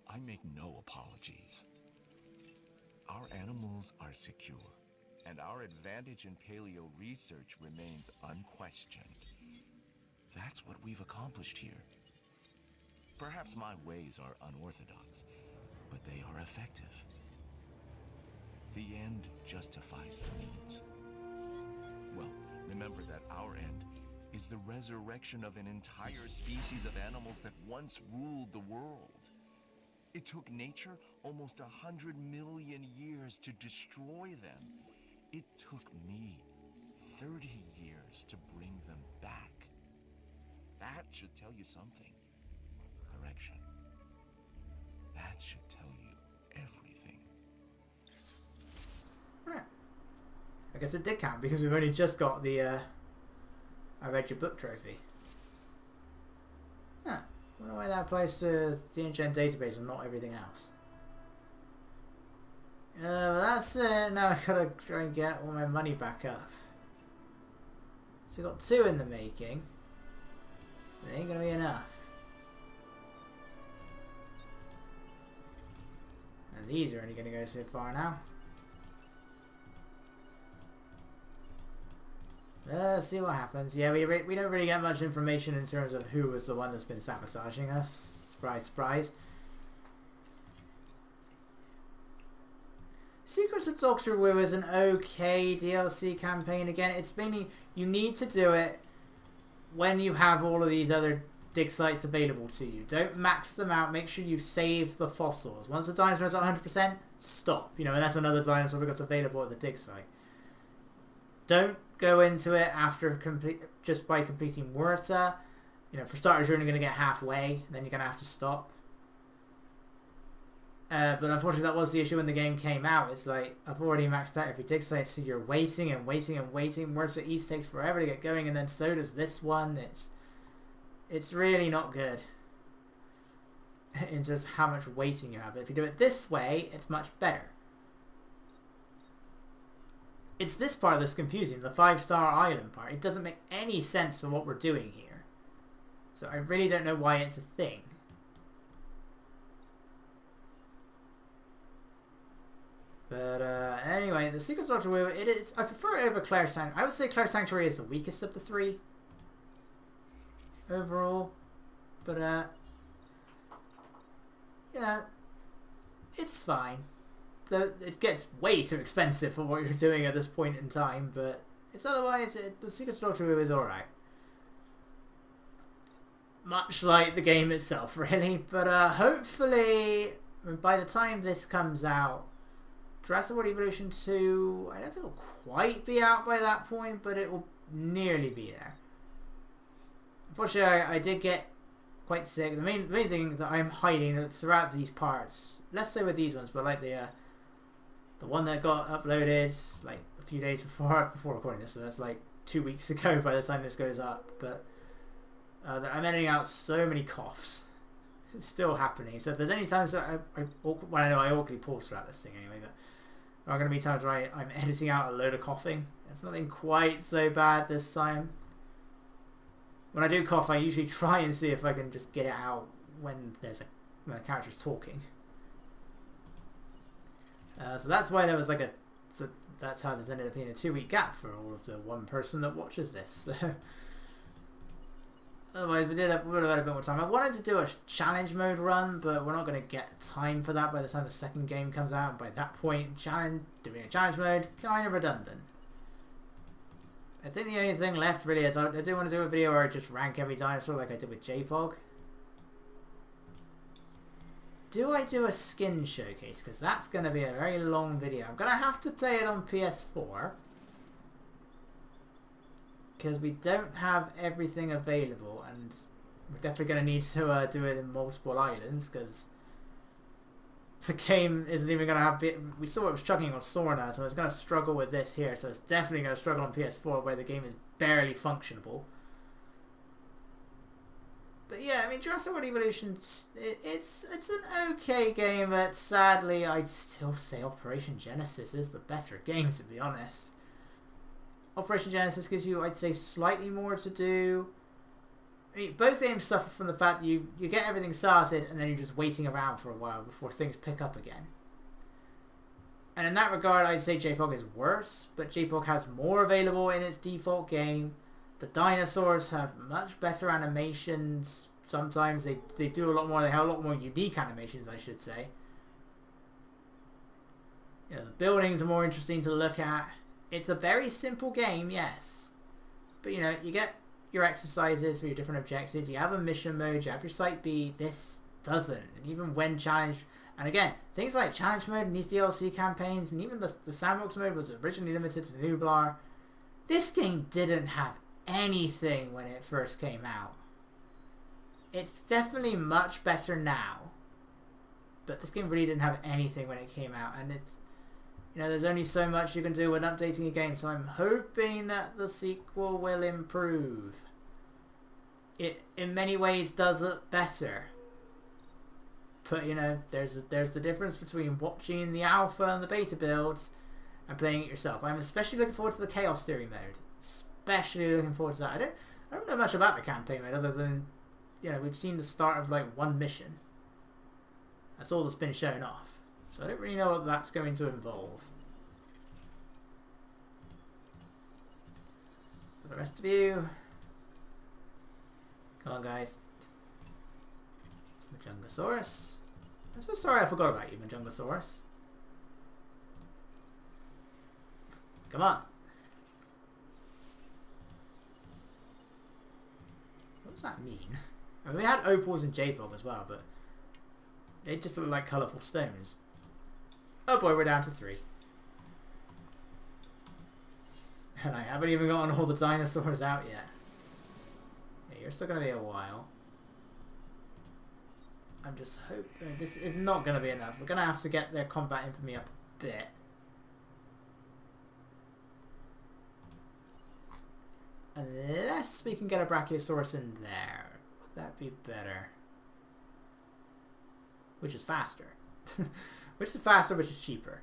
I make no apologies. Our animals are secure, and our advantage in paleo research remains unquestioned. That's what we've accomplished here. Perhaps my ways are unorthodox, but they are effective. The end justifies the means. Well, remember that our end is the resurrection of an entire species of animals that once ruled the world. It took nature almost 100 million years to destroy them. It took me 30 years to bring them back. That should tell you something. Correction. That should tell you everything. Right. I guess it did count because we've only just got the I read your book trophy. Huh. I wonder why that applies to the Enchant database and not everything else. Well, that's it. Now I gotta try and get all my money back up. we've got 2 in the making. It ain't gonna be enough. And these are only gonna go so far now. Let's see what happens. Yeah, we don't really get much information in terms of who was the one that's been sabotaging us. Surprise, surprise. Secrets of Doctor Wu is an okay DLC campaign. Again, it's mainly you need to do it when you have all of these other dig sites available to you. Don't max them out. Make sure you save the fossils. Once the dinosaur's at 100%, stop. You know, and that's another dinosaur we got available at the dig site. Don't go into it after just by completing Wurta. You know, for starters, you're only going to get halfway, then you're going to have to stop. But unfortunately, that was the issue when the game came out. It's like, I've already maxed out every dig site, so you're waiting and waiting and waiting. Wurta East takes forever to get going, and then so does this one. It's really not good in terms of how much waiting you have. But if you do it this way, it's much better. It's this part that's confusing, the 5-star island part. It doesn't make any sense for what we're doing here. So I really don't know why it's a thing. But anyway, the Secret Doctor Wu, it is. I prefer it over Claire Sanctuary. I would say Claire Sanctuary is the weakest of the 3 overall. But yeah, it's fine. It gets way too expensive for what you're doing at this point in time, but it's otherwise the Secret Doctor Wu is alright. Much like the game itself, really. But hopefully, by the time this comes out, Jurassic World Evolution 2, I don't think it'll quite be out by that point, but it will nearly be there. Unfortunately, I did get quite sick. The main thing that I'm hiding throughout these parts, less so with these ones, but like the one that got uploaded like a few days before recording this, so that's like 2 weeks ago by the time this goes up. But I'm editing out so many coughs. It's still happening. So if there's any times that I know I awkwardly pause throughout this thing anyway, but there are going to be times where I'm editing out a load of coughing. It's nothing quite so bad this time. When I do cough, I usually try and see if I can just get it out when the character's talking. So that's why there was like that's how there's ended up being a 2-week gap for all of the one person that watches this. So otherwise, we would have had a bit more time. I wanted to do a challenge mode run, but we're not going to get time for that by the time the second game comes out. And by that point, doing a challenge mode, kind of redundant. I think the only thing left really is I do want to do a video where I just rank every dinosaur like I did with JPOG. Do I do a skin showcase? Because that's going to be a very long video. I'm going to have to play it on PS4. Because we don't have everything available, and we're definitely going to need to do it in multiple islands, because the game isn't even going to have... We saw it was chugging on Sorna, so it's going to struggle with this here, so it's definitely going to struggle on PS4, where the game is barely functionable. But yeah, I mean, Jurassic World Evolution, it's an okay game, but sadly, I'd still say Operation Genesis is the better game, to be honest. Operation Genesis gives you, I'd say, slightly more to do. I mean, both games suffer from the fact that you get everything started and then you're just waiting around for a while before things pick up again. And in that regard, I'd say JPOG is worse, but JPOG has more available in its default game. The dinosaurs have much better animations. Sometimes they do a lot more. They have a lot more unique animations, I should say. You know, the buildings are more interesting to look at. It's a very simple game, yes. But, you know, you get your exercises for your different objectives. You have a mission mode. You have your Site B. This doesn't. And even when challenged... And again, things like challenge mode and these DLC campaigns, and even the sandbox mode was originally limited to Nublar. This game didn't have anything when it first came out. It's definitely much better now. But this game really didn't have anything when it came out. And it's... You know, there's only so much you can do when updating a game, so I'm hoping that the sequel will improve. It, in many ways, does it better. But, you know, there's the difference between watching the alpha and the beta builds and playing it yourself. I'm especially looking forward to the Chaos Theory mode. especially looking forward to that. I don't know much about the campaign, mate, other than, you know, we've seen the start of like one mission. That's all that's been shown off. So I don't really know what that's going to involve. For the rest of you, come on, guys. Majungasaurus. I'm so sorry I forgot about you, Majungasaurus. Come on. What does that mean? I mean, we had opals and J-pop as well, but they just look like colourful stones. Oh boy, we're down to 3. And I haven't even gotten all the dinosaurs out yet. Yeah, you're still going to be a while. I'm just hoping this is not going to be enough. We're going to have to get their combat infamy up a bit. Unless we can get a Brachiosaurus in there. Would that be better? Which is faster. Which is faster, which is cheaper.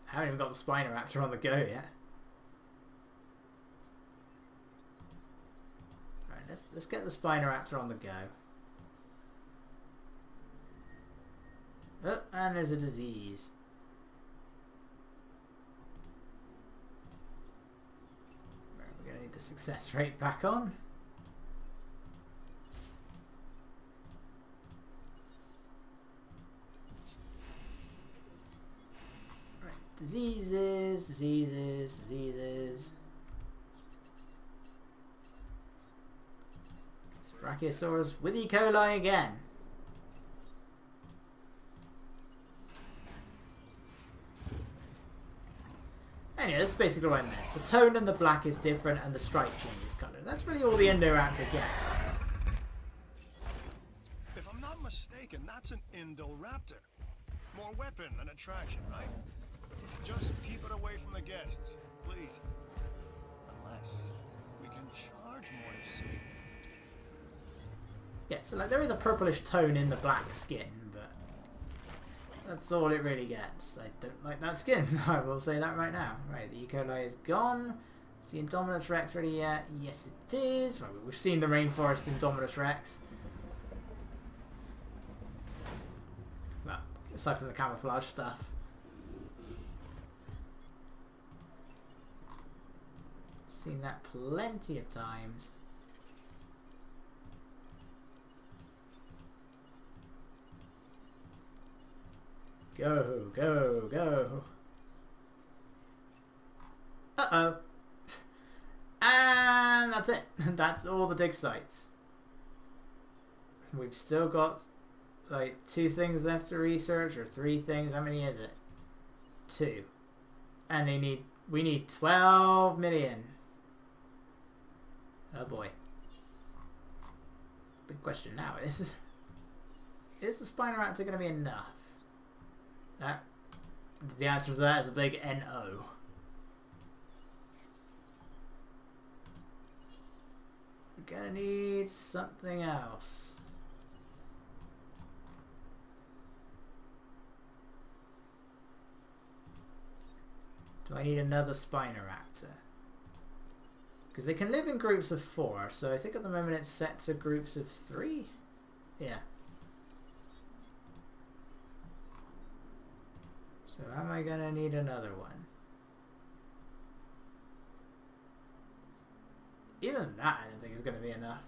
I haven't even got the Spinoraptor on the go yet. Alright, let's get the Spinoraptor on the go. Oh, and there's a disease. Right, we're gonna need the success rate back on. Diseases. Brachiosaurus with E. coli again. Anyway, that's basically what I meant. The tone and the black is different and the stripe changes colour. That's really all the Indoraptor gets. If I'm not mistaken, that's an Indoraptor. More weapon than attraction, right? Just keep it away from the guests, please. Unless we can charge more to see it. Yeah, so like there is a purplish tone in the black skin, but that's all it really gets. I don't like that skin. I will say that right now. Right, the E. coli is gone. Is the Indominus Rex ready yet? Yes, it is. Right, we've seen the rainforest Indominus Rex. Well, aside from the camouflage stuff. Seen that plenty of times. Go, go, go. Uh-oh. And that's it. That's all the dig sites. We've still got like 2 things left to research, or 3 things. How many is it? 2. And we need 12 million. Oh boy. Big question now is the Spinoraptor going to be enough? The answer to that is a big NO. We're going to need something else. Do I need another Spinoraptor? Because they can live in groups of 4, so I think at the moment it's set to groups of 3? Yeah. So am I going to need another one? Even that I don't think is going to be enough.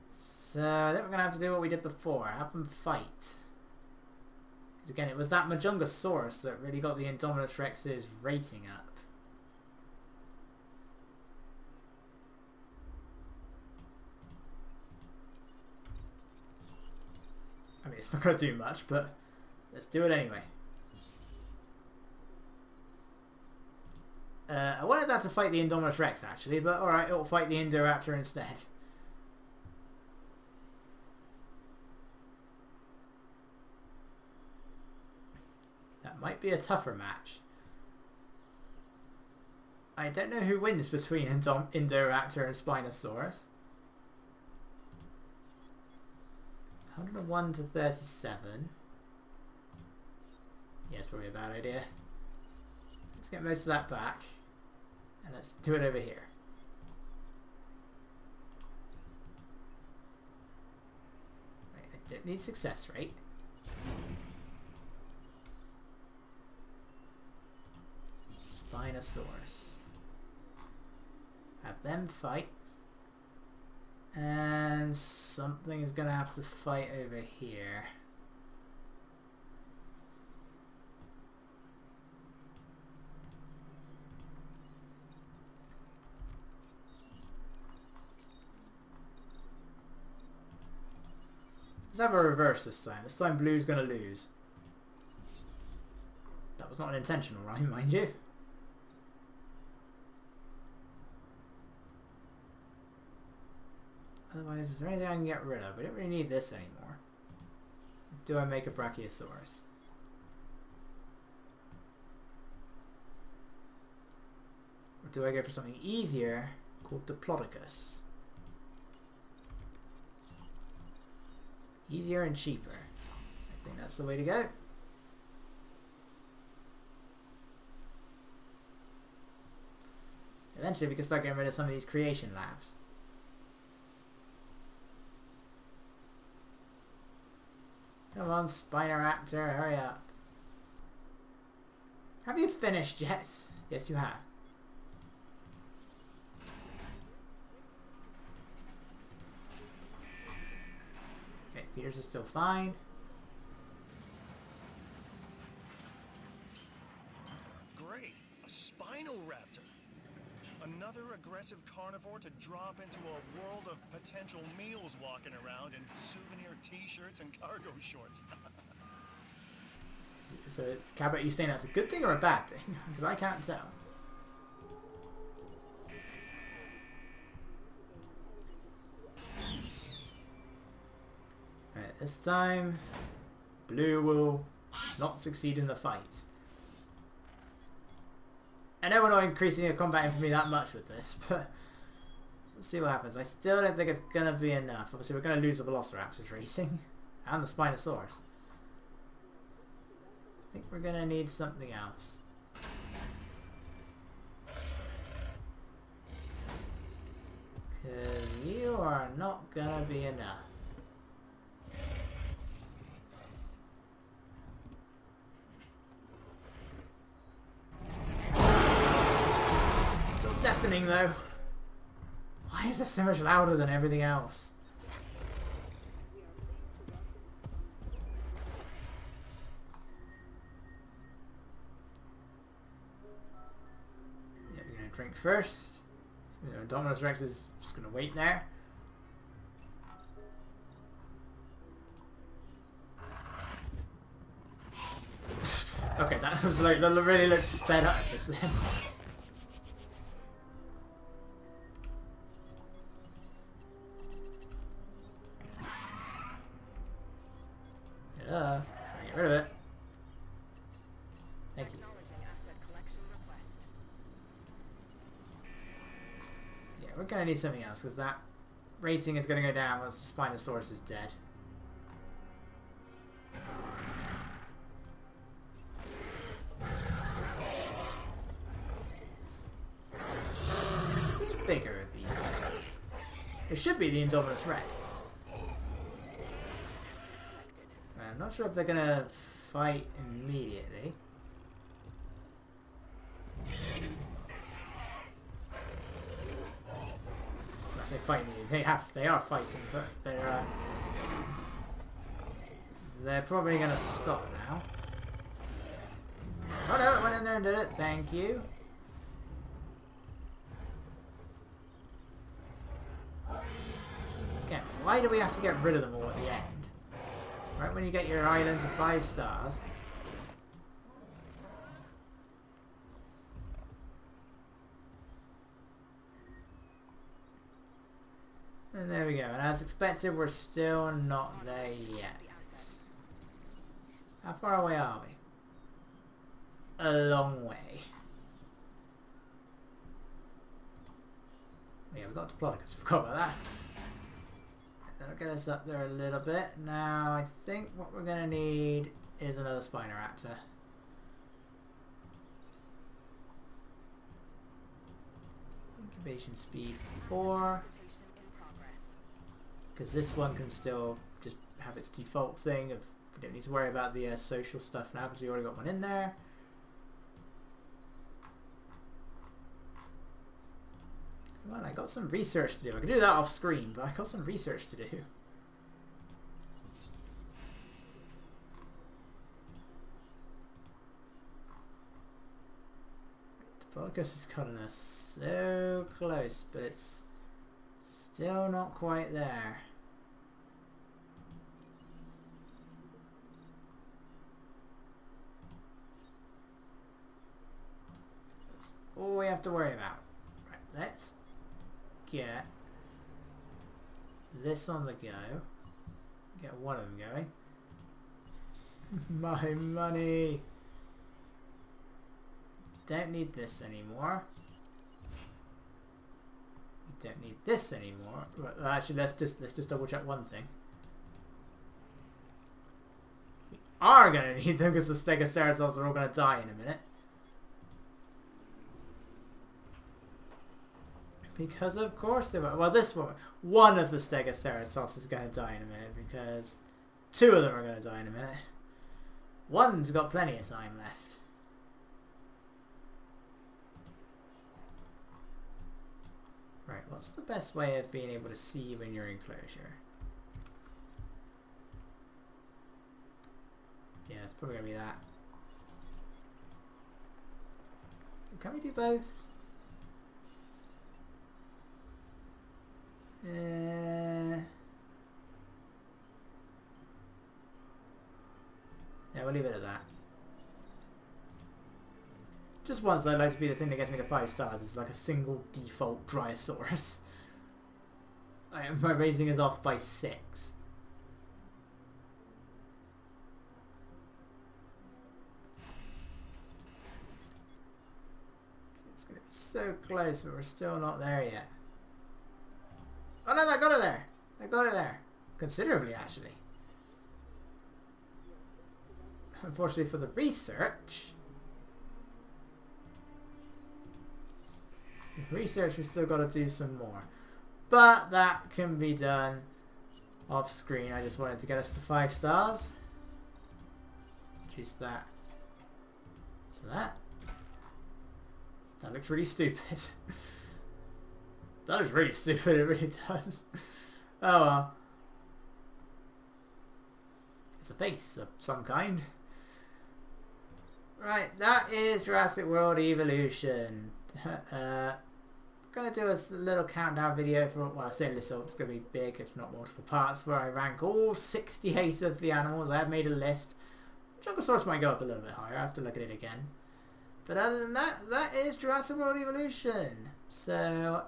So I think we're going to have to do what we did before. Have them fight. Again, it was that Majungasaurus that really got the Indominus Rex's rating up. I mean, it's not going to do much, but let's do it anyway. I wanted that to fight the Indominus Rex, actually, but alright, it'll fight the Indoraptor instead. Might be a tougher match. I don't know who wins between Indoraptor and Spinosaurus. 101 to 37. Yeah, it's probably a bad idea. Let's get most of that back. And let's do it over here. Right, I don't need success rate. Spinosaurus. Have them fight. And something is going to have to fight over here. Let's have a reverse this time. This time blue's going to lose. That was not an intentional rhyme, mind you. Otherwise, is there anything I can get rid of? We don't really need this anymore. Do I make a Brachiosaurus? Or do I go for something easier called Diplodocus? Easier and cheaper. I think that's the way to go. Eventually we can start getting rid of some of these creation labs. Come on, Spinoraptor, hurry up. Have you finished yet? Yes, you have. Okay, feeders are still fine. Great! A Spinal Raptor! Another aggressive carnivore to drop into a world of potential meals walking around in souvenir t-shirts and cargo shorts. So, Cabot, you saying that's a good thing or a bad thing? Because I can't tell. Right, this time, blue will not succeed in the fight. I know we're not increasing the combat infamy that much with this, but let's see what happens. I still don't think it's going to be enough. Obviously, we're going to lose the Velociraptors racing and the Spinosaurus. I think we're going to need something else. Because you are not going to be enough. Deafening though. Why is this so much louder than everything else? Yeah, we're gonna drink first. Indominus Rex is just gonna wait there. Okay, that was like, that really looks sped up just then. Trying to get rid of it. Thank you. Yeah, we're gonna need something else because that rating is gonna go down once the Spinosaurus is dead. Which bigger of these two? It should be the Indominus Rex. I'm not sure if they're gonna fight immediately. When I say fight immediately, they are fighting, but they're probably gonna stop now. Oh no, it went in there and did it. Thank you. Again, why do we have to get rid of them all at the end? Right when you get your islands of 5 stars. And there we go. And as expected, we're still not there yet. How far away are we? A long way. Yeah, we got Diplodocus. Forgot about that. that'll get us up there a little bit. Now I think what we're going to need is another Spinoraptor. Incubation speed 4. Rotation in progress. Because this one can still just have its default thing of we don't need to worry about the social stuff now because we already got one in there. Well, I got some research to do. I can do that off screen, but I got some research to do. Diplodocus is cutting us so close, but it's still not quite there. That's all we have to worry about. Right, let's get this on the go. Get one of them going. My money. Don't need this anymore. We don't need this anymore. Well, actually, let's just double check one thing. We are gonna need them because the Stegosaurus are all gonna die in a minute. Because of course they will. Well, this one of the Stegosaurus is going to die in a minute because 2 of them are going to die in a minute. One's got plenty of time left. Right, what's the best way of being able to see you in your enclosure? Yeah, it's probably going to be that. Can we do both? Yeah, we'll leave it at that. Just once I'd like to be the thing that gets me to 5 stars. It's like a single default Tragosaurus. My rating is off by 6. It's gonna be so close, but we're still not there yet. Oh no, I got it there! I got it there. Considerably, actually. Unfortunately for the research... we've still got to do some more. But that can be done off screen. I just wanted to get us to 5 stars. Choose that. So that. That looks really stupid. That looks really stupid, it really does. Oh well. It's a face of some kind. Right, that is Jurassic World Evolution. Gonna do a little countdown video for, well, I say little, it's gonna be big if not multiple parts, where I rank all 68 of the animals. I have made a list. Tragosaurus might go up a little bit higher, I have to look at it again. But other than that, that is Jurassic World Evolution. So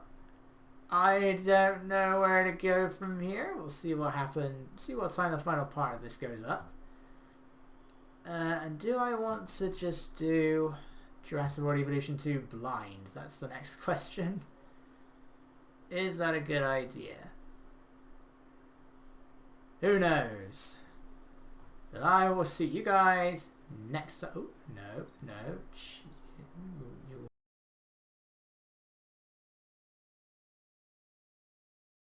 I don't know where to go from here. We'll see what happens, see what time the final part of this goes up. And do I want to just do Jurassic World Evolution 2 blind? That's the next question. Is that a good idea? Who knows? But I will see you guys next time. Oh, no.